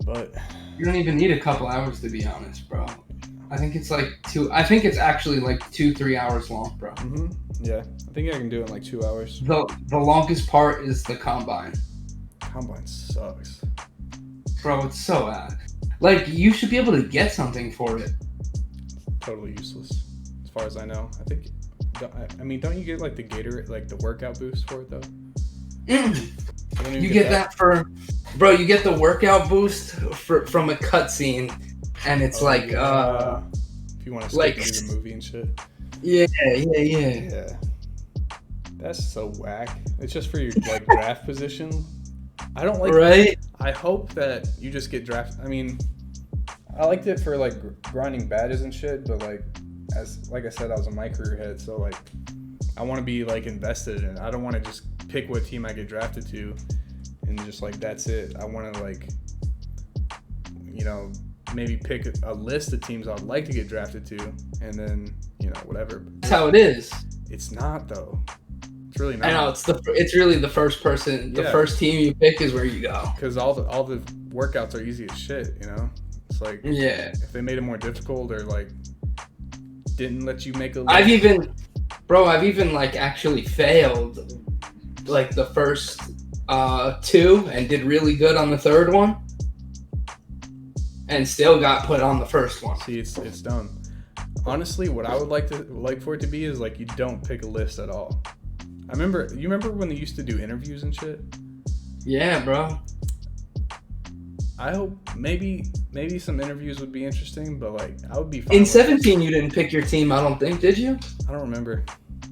But you don't even need a couple hours, to be honest, bro. I think it's like I think it's actually like 2-3 hours long, bro. Mm-hmm. Yeah, I think I can do it in like 2 hours. The longest part is the combine. Combine sucks. Bro, it's so bad. Like, you should be able to get something for it. Totally useless, as far as I know. I think, I mean, don't you get like the Gatorade, like the workout boost for it though? You get that for, bro. You get the workout boost from a cutscene, and it's if you want to stick into the movie and shit. Yeah. That's so whack. It's just for your like draft position. I don't like. Right. I hope that you just get drafted. I mean, I liked it for like grinding badges and shit, but like I said, I was a my career head, so like I want to be like invested in it. I don't want to just pick what team I get drafted to and just like that's it. I want to like, you know, maybe pick a list of teams I'd like to get drafted to, and then, you know, whatever. That's how it is. It's not though. It's really not. I know, it's really the first person, the first team you pick is where you go. Because all the workouts are easy as shit, you know. It's like, if they made it more difficult or like didn't let you make a list. I've even like actually failed like the first 2 and did really good on the third one, and still got put on the first one. See, it's dumb. Honestly, what I would like for it to be is like you don't pick a list at all. You remember when they used to do interviews and shit? Yeah, bro. I hope maybe some interviews would be interesting, but like I would be fine. In 17, you didn't pick your team, I don't think, did you? I don't remember.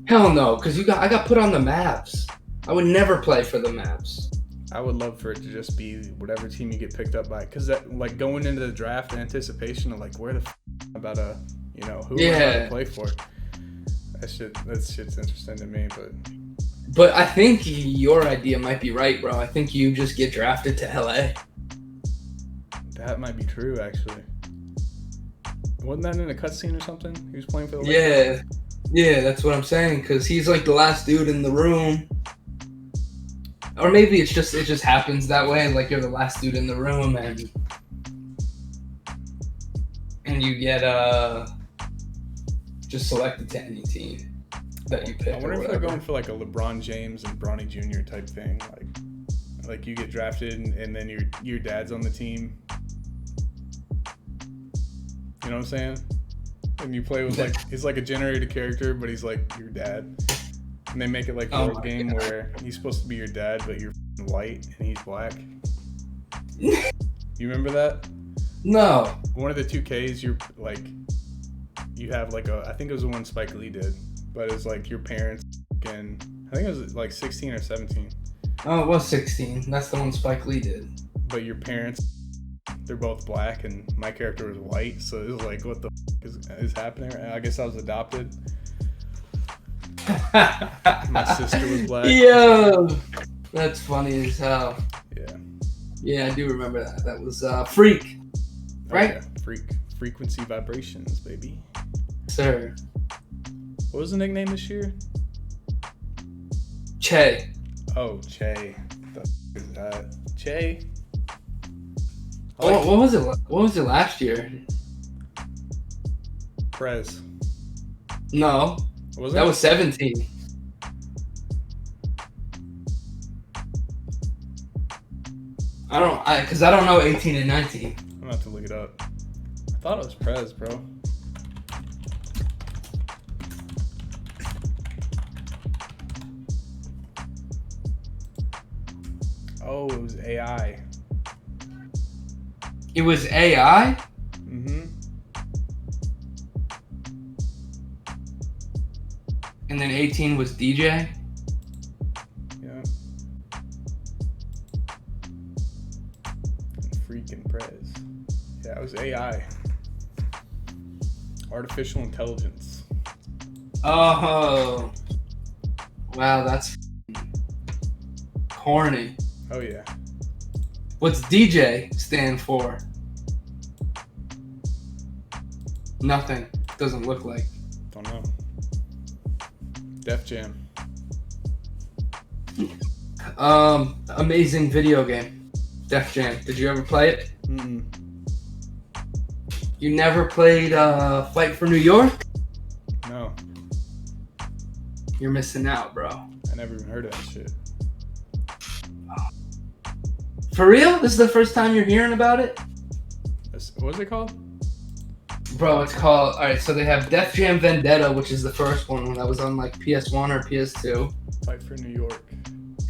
Hell no, because I got put on the Mavs. I would never play for the Mavs. I would love for it to just be whatever team you get picked up by, because that like going into the draft, the anticipation of like where the about who am I about to play for? That shit's interesting to me, But I think your idea might be right, bro. I think you just get drafted to LA. That might be true, actually. Wasn't that in a cutscene or something? He was playing for the Lakers? Yeah, that's what I'm saying. Because he's like the last dude in the room, or maybe it just happens that way. Like you're the last dude in the room, and you get just selected to any team that you pick. I wonder if they're going for like a LeBron James and Bronny Jr. type thing, like you get drafted and then your dad's on the team. You know what I'm saying? And you play with like he's like a generated character, but he's like your dad. And they make it like a game where he's supposed to be your dad, but you're white and he's black. You remember that? No. One of the 2Ks, you have like I think it was the one Spike Lee did, but it's like your parents and I think it was like 16 or 17. Oh, it was 16. That's the one Spike Lee did. But your parents, they're both black, and my character was white, so it was like, what the is happening? I guess I was adopted. My sister was black. Yo, that's funny as hell. Yeah. Yeah, I do remember that. That was Freak, right? Oh, yeah. Frequency vibrations, baby. Sir. What was the nickname this year? Che. Oh, Che. The is that? Che. What was it? What was it last year? Prez. No. Was that was 17. Because I don't know 18 and 19. I'm gonna have to look it up. I thought it was Prez, bro. Oh, it was AI. It was AI? Mm-hmm. And then 18 was DJ? Yeah. And freaking Prez. Yeah, it was AI. Artificial intelligence. Oh. Wow, that's corny. Oh, yeah. What's DJ stand for? Nothing. Doesn't look like. Don't know. Def Jam. Amazing video game. Def Jam. Did you ever play it? Mm-mm. You never played Fight for New York? No. You're missing out, bro. I never even heard of that shit. For real? This is the first time you're hearing about it? What's it called? Bro, it's called... Alright, so they have Def Jam Vendetta, which is the first one that was on like PS1 or PS2. Fight for New York.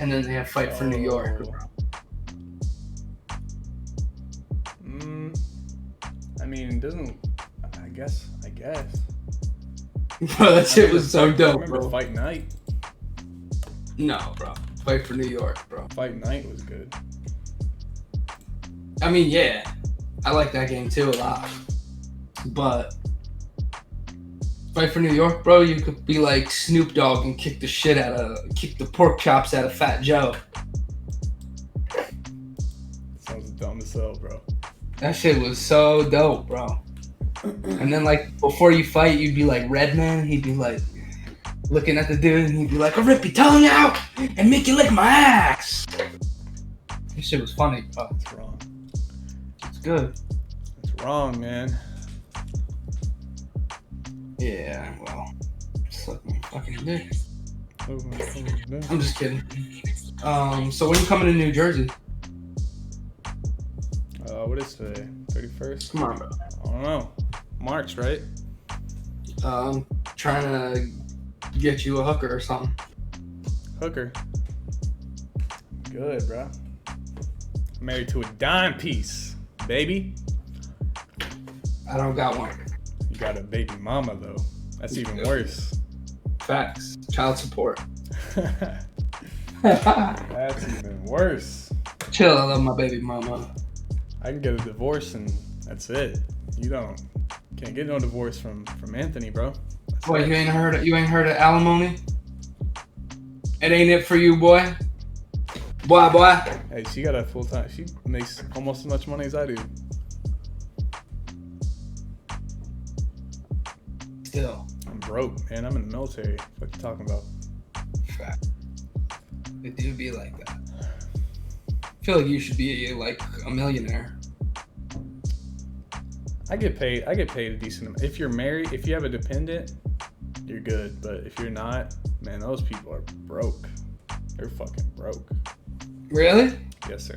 And then they have Fight for New York. I mean, it doesn't... I guess. Bro, that shit was so dope, remember bro. Fight Night? No, bro. Fight for New York, bro. Fight Night was good. I mean, yeah. I like that game too a lot. But Fight for New York, bro, you could be like Snoop Dogg and kick the pork chops out of Fat Joe. Sounds dumb as hell, bro. That shit was so dope, bro. And then like before you fight, you'd be like Redman. He'd be like looking at the dude, and he'd be like, "I'll rip your tongue out and make you lick my ass." This shit was funny, bro. It's wrong. It's good. It's wrong, man. Yeah, well, suck my fucking dick. Oh, I'm just kidding. So when you coming to New Jersey? What is today? 31st? Come on, bro. I don't know. March, right? Trying to get you a hooker or something. Hooker. Good, bro. Married to a dime piece, baby. I don't got one. You got a baby mama, though. That's even worse. Facts. Child support. That's even worse. Chill, I love my baby mama. I can get a divorce and that's it. Can't get no divorce from Anthony, bro. Boy, you ain't heard of alimony? It ain't it for you, boy. Boy. Hey, she got a full time. She makes almost as much money as I do. Still. I'm broke, man. I'm in the military. What you talking about? Fact. It do be like that. I feel like you should be like a millionaire. I get paid a decent amount. If you're married, if you have a dependent, you're good. But if you're not, man, those people are broke. They're fucking broke. Really? Yes, sir.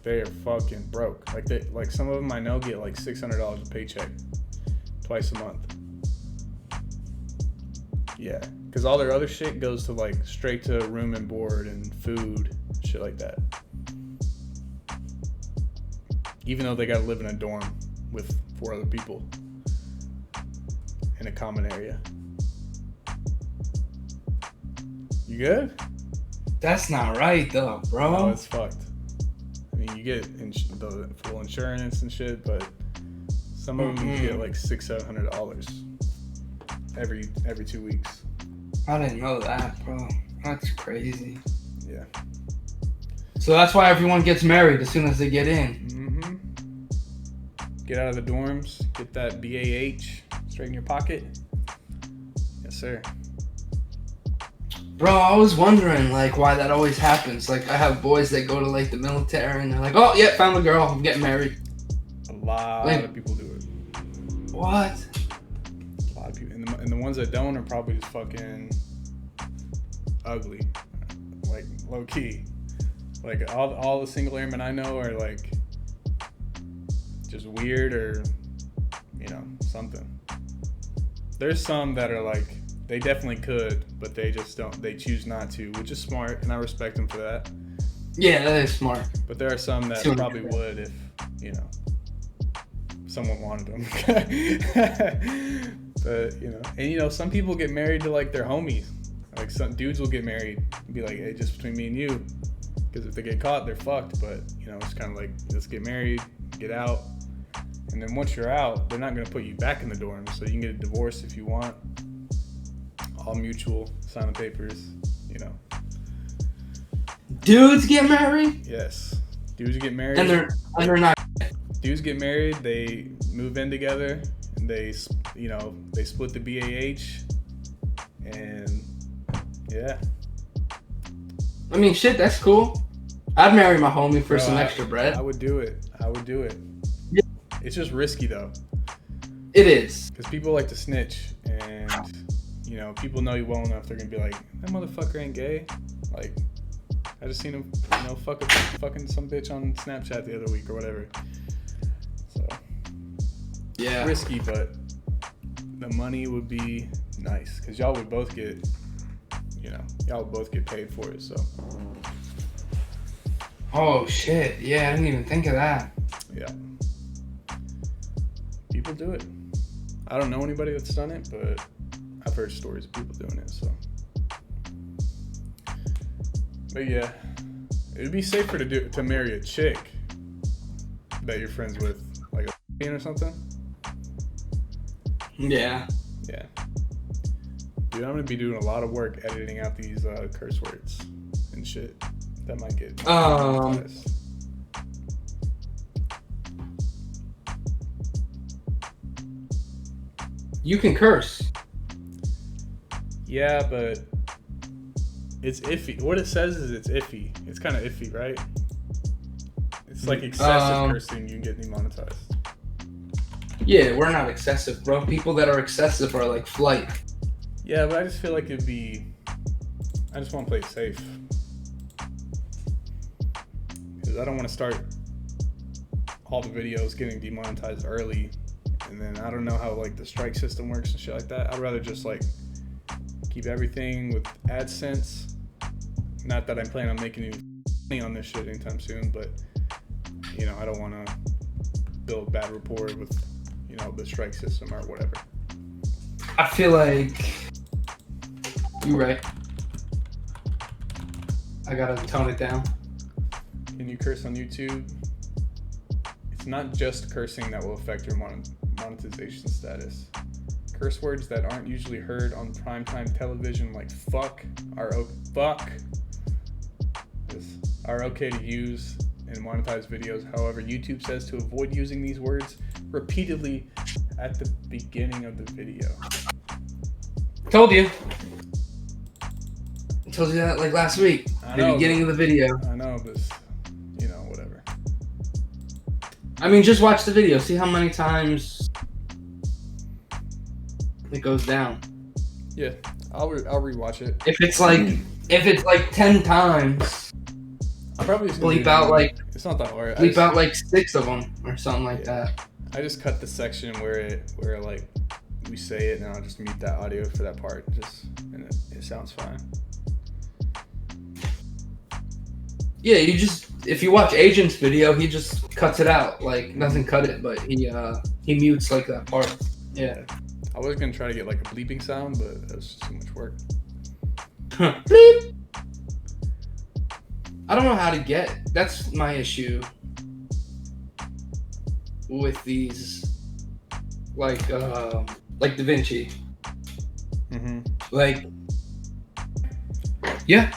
They are fucking broke. Like some of them I know get like $600 a paycheck twice a month. Yeah, because all their other shit goes to like straight to room and board and food, shit like that. Even though they gotta live in a dorm with 4 other people in a common area. You good? That's not right though, bro. Oh, it's fucked. I mean, you get the full insurance and shit, but some of them you get like $600-$700 every 2 weeks. I didn't know that, bro. That's crazy. Yeah. So that's why everyone gets married as soon as they get in. Get out of the dorms, get that BAH straight in your pocket. Yes, sir. Bro, I was wondering like why that always happens. Like I have boys that go to like the military and they're like, oh yeah, found a girl, I'm getting married. A lot of people do it. What? A lot of people, and the ones that don't are probably just fucking ugly, like low key. Like all the single airmen I know are like just weird or something. There's some that are like they definitely could, but they just don't. They choose not to, which is smart, and I respect them for that. Yeah, that is smart. But there are some that probably would if someone wanted them. But and some people get married to like their homies. Like some dudes will get married and be like, hey, just between me and you, because if they get caught, they're fucked. But it's kind of like, let's get married, get out, and then once you're out, they're not gonna put you back in the dorm, so you can get a divorce if you want. All mutual, sign the papers, Dudes get married? Yes. Dudes get married. And they're not. Dudes get married, they move in together, and they split the BAH, and yeah. I mean, shit, that's cool. I'd marry my homie for some extra bread. I would do it. Yeah. It's just risky though. It is. Because people like to snitch, and people know you well enough, they're gonna be like, that motherfucker ain't gay. Like, I just seen him, fucking some bitch on Snapchat the other week or whatever. So, yeah, risky, but the money would be nice because y'all would both get, paid for it. So. Oh shit! Yeah, I didn't even think of that. Yeah. People do it. I don't know anybody that's done it, but I've heard stories of people doing it, so. But yeah, it'd be safer to marry a chick that you're friends with, like a or something. Yeah. Yeah. Dude, I'm gonna be doing a lot of work editing out these curse words and shit. That might get. You can curse. Yeah, but it's iffy. What it says is it's iffy. It's kind of iffy, right? It's like excessive cursing. You can get demonetized. Yeah, we're not excessive, bro. People that are excessive are like flight. Yeah, but I just feel like it'd be. I just want to play it safe. Because I don't want to start all the videos getting demonetized early. And then I don't know how like the strike system works and shit like that. I'd rather just like keep everything with AdSense. Not that I'm planning on making any money on this shit anytime soon, but I don't want to build bad rapport with the strike system or whatever. I feel like you're right. I gotta tone it down. Can you curse on YouTube? It's not just cursing that will affect your monetization status. Curse words that aren't usually heard on primetime television, like fuck, are okay to use in monetized videos. However, YouTube says to avoid using these words repeatedly at the beginning of the video. Told you. I told you that like last week. The beginning of the video. I know, but whatever. I mean, just watch the video. See how many times it goes down. Yeah, I'll rewatch it. If it's like 10 times, I'll probably just bleep out like it's not that hard. bleep out like 6 of them or something like that. I just cut the section where like we say it, and I'll just mute that audio for that part. And it sounds fine. Yeah, if you watch Agent's video, he just cuts it out. Like, doesn't cut it, but he mutes like that part. Yeah. I was gonna try to get like a bleeping sound, but that's just too much work. Bleep. I don't know how to get. That's my issue with these, like DaVinci. Mm-hmm. Like, yeah.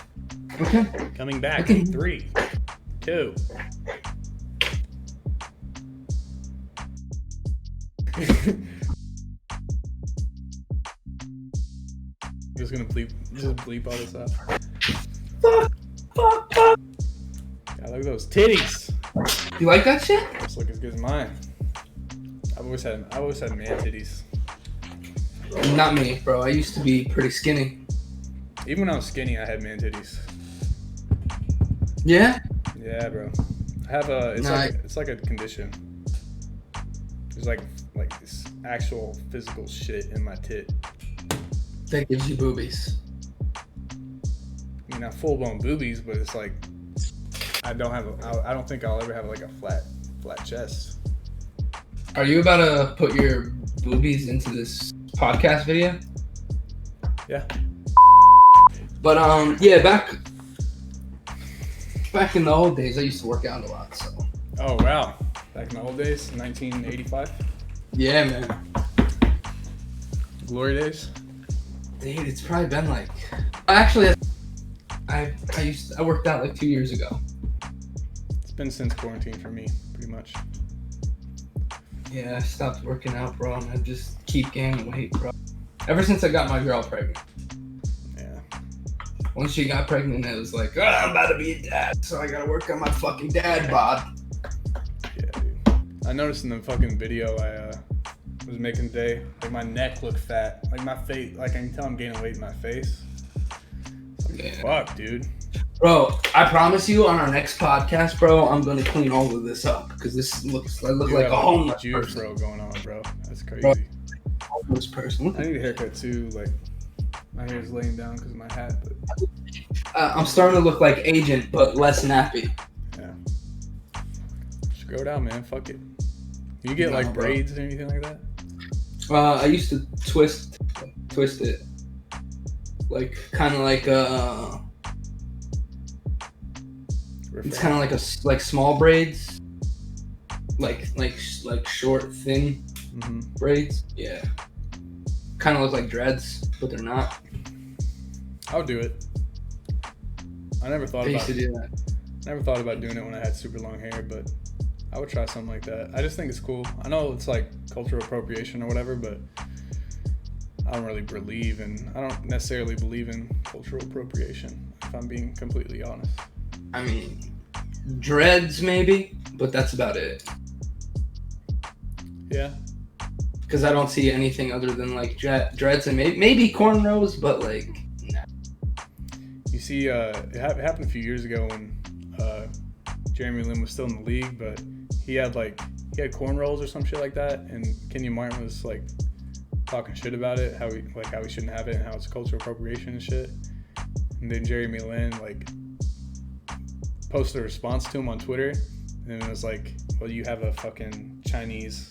Okay. Coming back in 3, 2. Just gonna bleep all this out. Fuck. God, look at those titties. You like that shit? Just look as good as mine. I've always had man titties. Not me, bro. I used to be pretty skinny. Even when I was skinny, I had man titties. Yeah? Yeah, bro. I have it's like a condition. There's like this actual physical shit in my tit. That gives you boobies. I mean, not full blown boobies, but it's like I don't think I'll ever have like a flat chest. Are you about to put your boobies into this podcast video? Yeah. But yeah, back in the old days, I used to work out a lot. So. Oh wow! Back in the old days, 1985. Yeah, man. Glory days. Dude, it's probably been like. Actually, I worked out like 2 years ago. It's been since quarantine for me, pretty much. Yeah, I stopped working out, bro, and I just keep gaining weight, bro. Ever since I got my girl pregnant. Yeah. Once she got pregnant, it was like, I'm about to be a dad, so I gotta work on my fucking dad bod. Yeah, dude. I noticed in the fucking video I was making today, like my neck looked fat. Like my face, like I can tell I'm gaining weight in my face. Like, Yeah. fuck, dude. Bro, I promise you on our next podcast, bro, I'm gonna clean all of this up because I look like a homeless juice person. bro going on, bro. That's crazy. Bro. Homeless person. I need a haircut too. Like my hair's laying down because of my hat, but I'm starting to look like Agent, but less nappy. yeah. Just grow it out, man. Fuck it. You get like bro. braids or anything like that? I used to twist it, like kind of like it's kind of like small braids, like short, thin braids. Yeah, kind of look like dreads, but they're not. I would do it. I never thought I about used to do that. Never thought about doing it when I had super long hair, but I would try something like that. I just think it's cool. I know it's like cultural appropriation or whatever, but I don't necessarily believe in cultural appropriation, if I'm being completely honest. I mean, dreads maybe, but that's about it. Yeah. Because I don't see anything other than like dreads and maybe cornrows, but like, nah. You see, it happened a few years ago when Jeremy Lin was still in the league, but he had cornrows or some shit like that, and Kenyon Martin was like talking shit about it, how he shouldn't have it and how it's cultural appropriation and shit. And then Jeremy Lin like posted a response to him on Twitter, and it was like, well, you have a fucking Chinese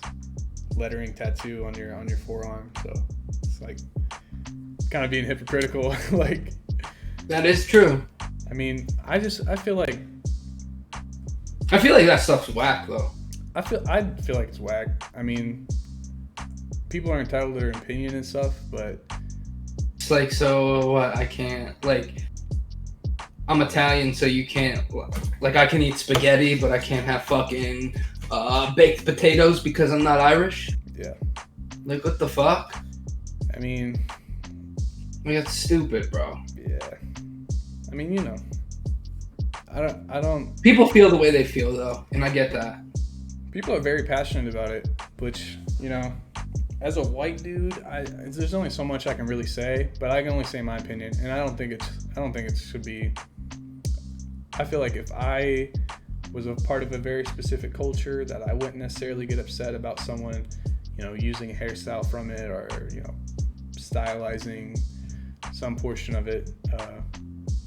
lettering tattoo on your forearm, so it's like kind of being hypocritical. Like, That is true. I mean, I feel like that stuff's whack though. I feel like it's whack. I mean, people are entitled to their opinion and stuff, but It's like, so what? I can't, like, I'm Italian, so you can't, like, I can eat spaghetti, but I can't have fucking baked potatoes because I'm not Irish. yeah. Like, what the fuck? I mean, Like, that's stupid, bro. yeah. I mean, I don't. People feel the way they feel though, and I get that. People are very passionate about it, which, you know, as a white dude, there's only so much I can really say, but I can only say my opinion, and I don't think it should be. I feel like if I was a part of a very specific culture, that I wouldn't necessarily get upset about someone, you know, using a hairstyle from it, or, you know, stylizing some portion of it.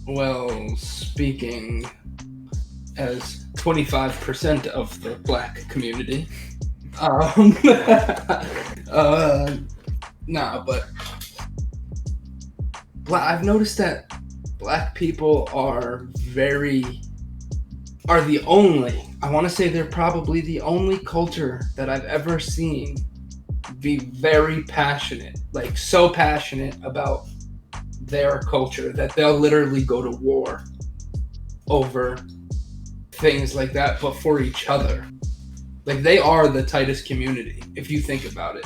Well, speaking as 25% of the black community, but I've noticed that black people are the only, I want to say they're probably the only culture that I've ever seen be very passionate, like so passionate about their culture that they'll literally go to war over things like that, but for each other. Like, they are the tightest community, if you think about it.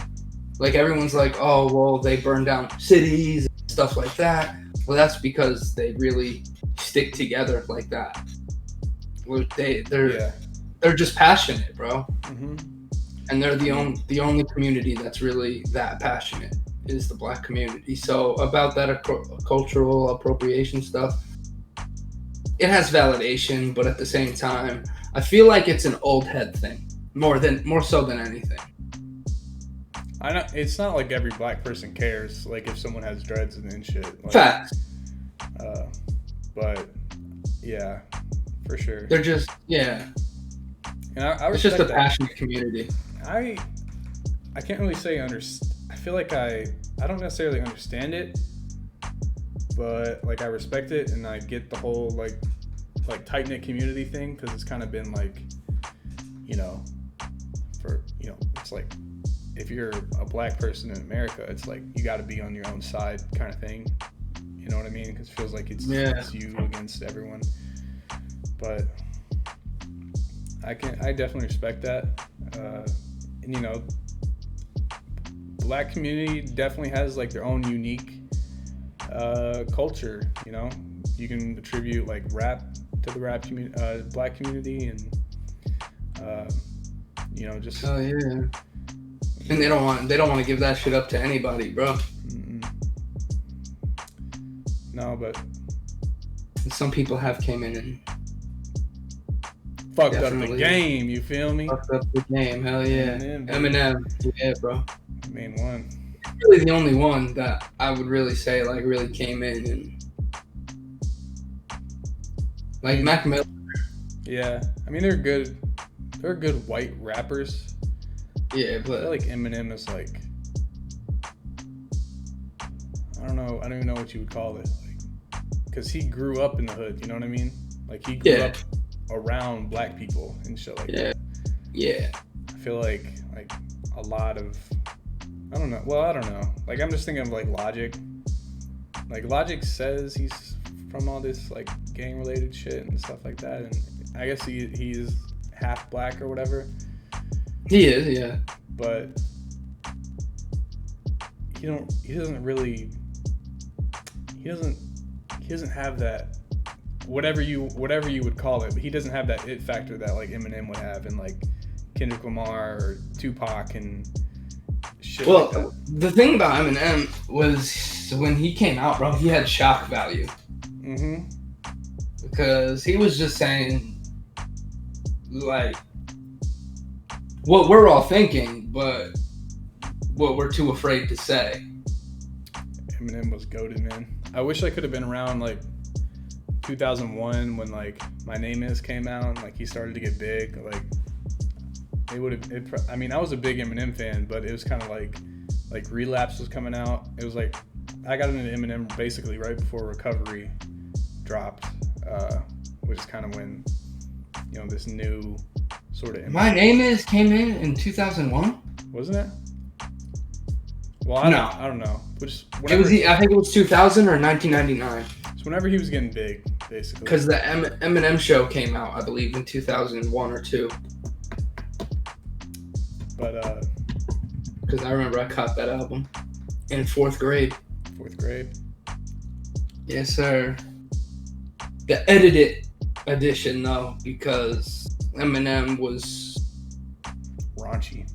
Like, everyone's like, oh, well, they burn down cities and stuff like that. Well, that's because they really stick together like that. They're just passionate, bro. Mm-hmm. And they're the only community that's really that passionate is the black community. So about that cultural appropriation stuff, it has validation, but at the same time, I feel like it's an old head thing more so than anything. I know it's not like every black person cares, like if someone has dreads and shit. Like, Facts. But yeah, for sure. They're just And it's just a passionate community. I can't really say I feel like I don't necessarily understand it, but like I respect it, and I get the whole like tight knit community thing, because it's kind of been like, you know, it's like if you're a black person in America, it's like you got to be on your own side kind of thing. You know what I mean? Because it feels like it's you against everyone. But I definitely respect that. And you know, black community definitely has like their own unique culture. You know, you can attribute like rap to the black community, and you know, just oh yeah. And they don't want to give that shit up to anybody, bro. Mm-mm. No, but some people have came in and fucked up the game. You feel me? Fucked up the game. Hell yeah. Eminem. Yeah, bro. Main one. Really the only one that I would really say like really came in and like Mac Miller. Yeah, I mean they're good white rappers. Yeah, but I feel like Eminem is like, I don't even know what you would call it, like, because he grew up in the hood. You know what I mean? Like he grew up around black people and shit like that. Yeah. I feel like a lot of, I don't know. Well, I don't know. Like I'm just thinking of like Logic. Like Logic says he's from all this like gang related shit and stuff like that, and I guess he's half black or whatever. He is, yeah. But he doesn't have that, whatever you would call it, but he doesn't have that it factor that like Eminem would have, and like Kendrick Lamar or Tupac and shit. Well, like that. The thing about Eminem was when he came out, bro, he had shock value. Mm-hmm. Because he was just saying like what we're all thinking, but what we're too afraid to say. Eminem was goated, man. I wish I could have been around like 2001 when like My Name Is came out and like he started to get big. Like I was a big Eminem fan, but it was kind of like Relapse was coming out. It was like I got into Eminem basically right before Recovery dropped, which is kind of when, you know, this new sort of Eminem. My Name Is came in 2001, wasn't it? Well, I don't know. I think it was 2000 or 1999. So whenever he was getting big, basically. Because the Eminem show came out, I believe, in 2001 or 2. But because I remember I caught that album in 4th grade. 4th grade. Yes, sir. The edited edition, though, because Eminem was raunchy.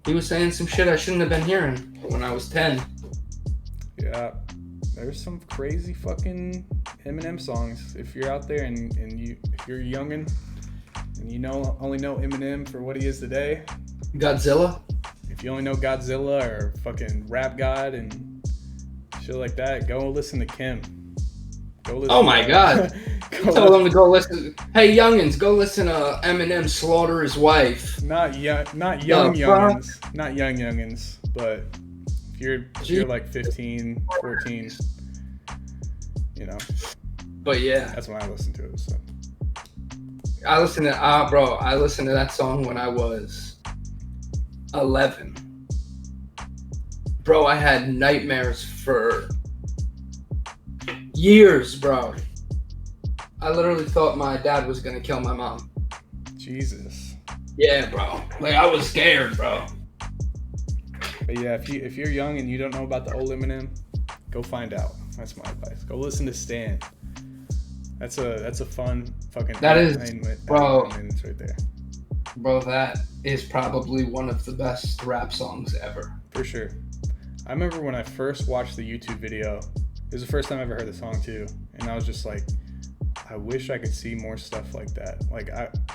He was saying some shit I shouldn't have been hearing when I was 10. Yeah, there's some crazy fucking Eminem songs. If you're out there and if you're a youngin' and you only know Eminem for what he is today. Godzilla? If you only know Godzilla or fucking Rap God and shit like that, go listen to Kim. Oh my God. Tell them to go listen. Hey, youngins, go listen to Eminem slaughter his wife. Not young youngins. Not young youngins, but if you're like 15, 14, you know. But yeah. That's when I listened to it. So. I listened to that song when I was 11. Bro, I had nightmares for years, bro. I literally thought my dad was gonna kill my mom. Jesus. Yeah, bro. Like, I was scared, bro. But yeah, if you're young and you don't know about the old Eminem, go find out. That's my advice. Go listen to Stan. That's a fun fucking. That is, bro. Minutes right there. Bro, that is probably one of the best rap songs ever. For sure. I remember when I first watched the YouTube video. It was the first time I ever heard the song too, and I was just like, I wish I could see more stuff like that.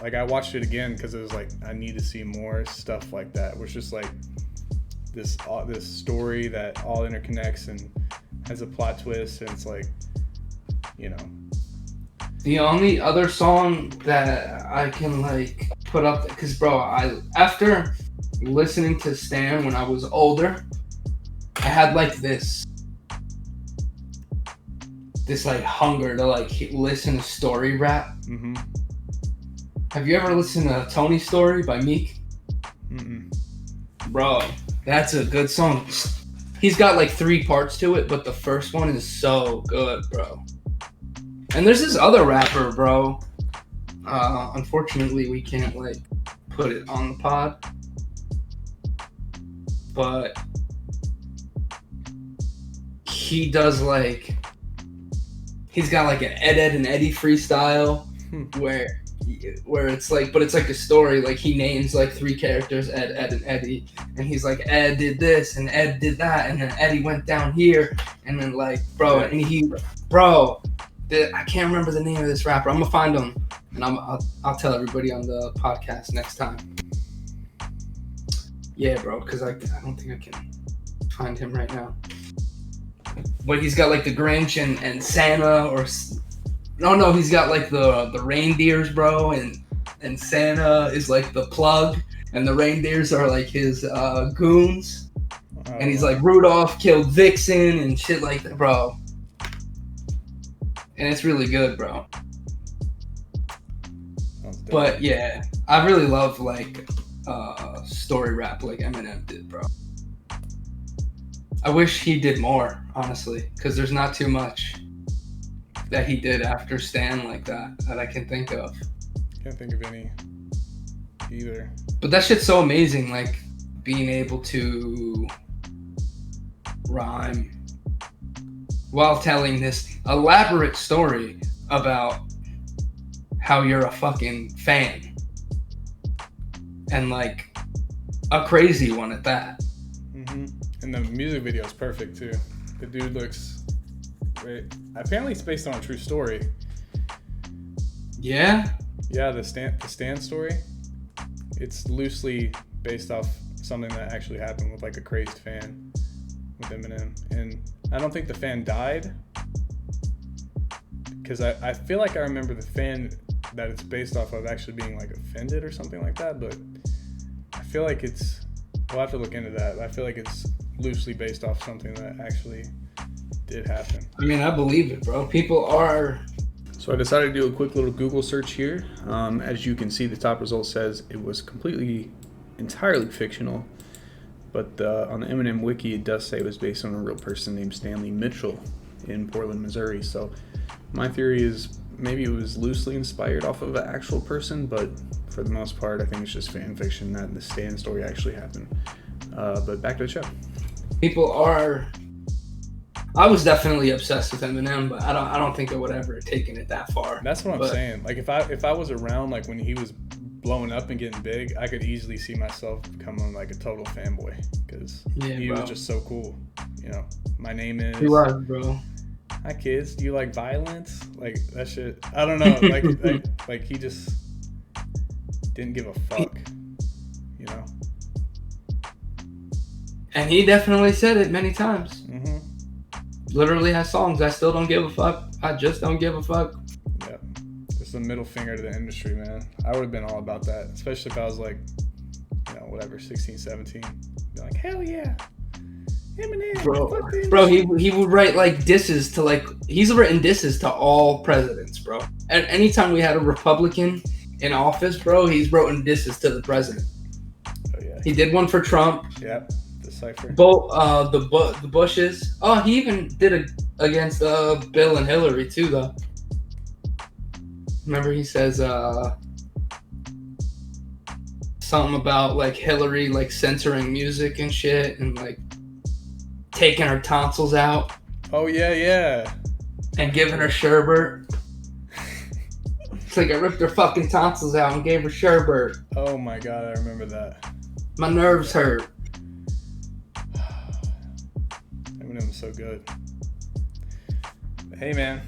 I watched it again because it was like I need to see more stuff like that. It was just like this story that all interconnects and has a plot twist, and it's like, you know. The only other song that I can like put up, because bro, after listening to Stan when I was older, I had like this like hunger to like listen to story rap. Mm-hmm. Have you ever listened to Tony's Story by Meek? Mm-mm. Bro, that's a good song. He's got like 3 parts to it, but the first one is so good, bro. And there's this other rapper, bro. Unfortunately, we can't like put it on the pod, but he does like, he's got like an Ed and Eddie freestyle where it's like, but it's like a story. Like he names like 3 characters, Ed and Eddie, and he's like, Ed did this and Ed did that, and then Eddie went down here, and then like, bro, I can't remember the name of this rapper. I'm gonna find him, and I'll tell everybody on the podcast next time. Yeah, bro, because I don't think I can find him right now. But he's got like the Grinch and Santa, or no, he's got like the reindeers, bro, and Santa is like the plug, and the reindeers are like his goons, and he's like Rudolph killed Vixen and shit like that, bro. And it's really good, bro. But yeah, I really love like story rap like Eminem did, bro. I wish he did more, honestly, because there's not too much that he did after Stan like that I can think of. Can't think of any either. But that shit's so amazing, like being able to rhyme while telling this elaborate story about how you're a fucking fan. And like a crazy one at that. Mm-hmm. And the music video is perfect too. The dude looks great. Apparently it's based on a true story. Yeah? Yeah, the Stan story. It's loosely based off something that actually happened with like a crazed fan with Eminem. And I don't think the fan died, because I feel like I remember the fan that it's based off of actually being like offended or something like that, but I feel like we'll have to look into that. I feel like it's loosely based off something that actually did happen. I mean, I believe it, bro. People are... So I decided to do a quick little Google search here. As you can see, the top result says it was entirely fictional. But on the Eminem wiki, it does say it was based on a real person named Stanley Mitchell in Portland, Missouri. So my theory is maybe it was loosely inspired off of an actual person, but for the most part, I think it's just fan fiction that the Stan story actually happened. But back to the show. People are... I was definitely obsessed with Eminem, but I don't think I would ever have taken it that far. That's what I'm saying. Like if I was around like when he was blowing up and getting big, I could easily see myself becoming like a total fanboy because he was just so cool. You know, my name is. He was, bro. Hi kids, do you like violence? Like that shit. I don't know. Like he just didn't give a fuck. You know. And he definitely said it many times. Mm-hmm. Literally has songs. I still don't give a fuck. I just don't give a fuck. Yeah. Just a middle finger to the industry, man. I would have been all about that, especially if I was like, you know, whatever, 16, 17. Be like, hell yeah. Eminem. Bro, he would write like disses to like, he's written disses to all presidents, bro. And anytime we had a Republican in office, bro, he's written disses to the president. Oh yeah. He did one for Trump. Yeah. The cipher. The Bushes. Oh, he even did it against Bill and Hillary too, though. Remember, he says something about like Hillary like censoring music and shit, and like taking her tonsils out. Oh yeah. And giving her sherbet. It's like I ripped her fucking tonsils out and gave her sherbet. Oh my god, I remember that. My nerves hurt. Eminem was so good. Hey man,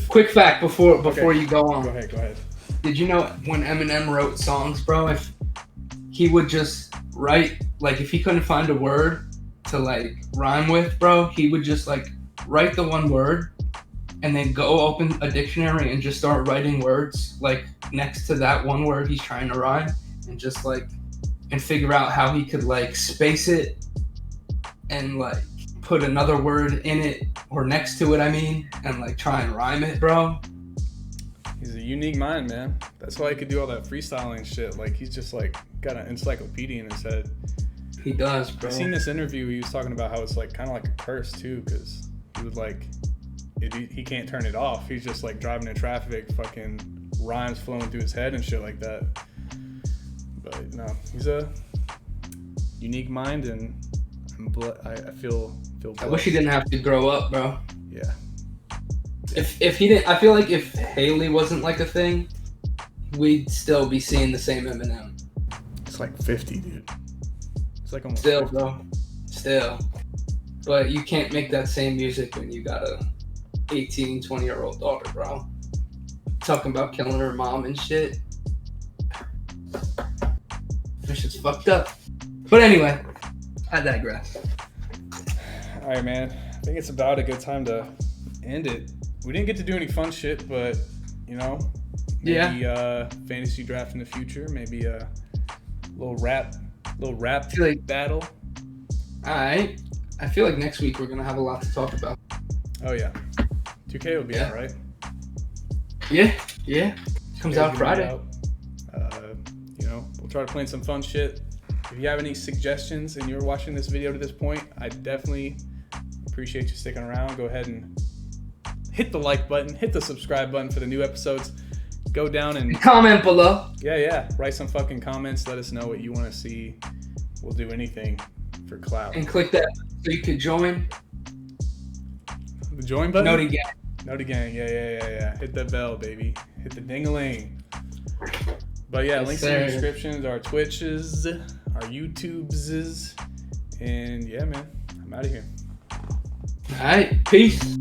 quick fact before you go on. Go ahead. Did you know when Eminem wrote songs, bro, if he would just write, like if he couldn't find a word to like rhyme with, bro, he would just like write the one word and then go open a dictionary and just start writing words like next to that one word he's trying to rhyme, and just like and figure out how he could like space it and like put another word in it or next to it, I mean, and like try and rhyme it, bro. He's a unique mind, man. That's why he could do all that freestyling shit. Like he's just like got an encyclopedia in his head. He does, bro. I seen this interview. He was talking about how it's like kind of like a curse too, because he would like he can't turn it off. He's just like driving in traffic, fucking rhymes flowing through his head and shit like that. But no, he's a unique mind, and I feel blessed. I wish he didn't have to grow up, bro. Yeah. If he didn't, I feel like if Haley wasn't like a thing, we'd still be seeing the same Eminem. It's like 50, dude. It's like almost still, 50. bro. Still. But you can't make that same music when you got a 18, 20-year-old daughter, bro. Talking about killing her mom and shit. That shit's fucked up. But anyway, I digress. All right, man. I think it's about a good time to end it. We didn't get to do any fun shit, but you know, maybe fantasy draft in the future. Maybe a little rap battle. All right. I feel like next week we're gonna have a lot to talk about. Oh yeah, 2K will be out, right? Yeah. Comes out Friday. You know, we'll try to plan some fun shit. If you have any suggestions and you're watching this video to this point, I definitely appreciate you sticking around. Go ahead and hit the like button, hit the subscribe button for the new episodes. Go down and comment below. Yeah. Write some fucking comments. Let us know what you want to see. We'll do anything for clout. And click that so you could join. The join button? Noti gang. Yeah. Hit the bell, baby. Hit the ding-a-ling. But yeah, Yes, links sir. in the descriptions, our Twitches, our YouTubes, and yeah, man, I'm out of here. All right, peace.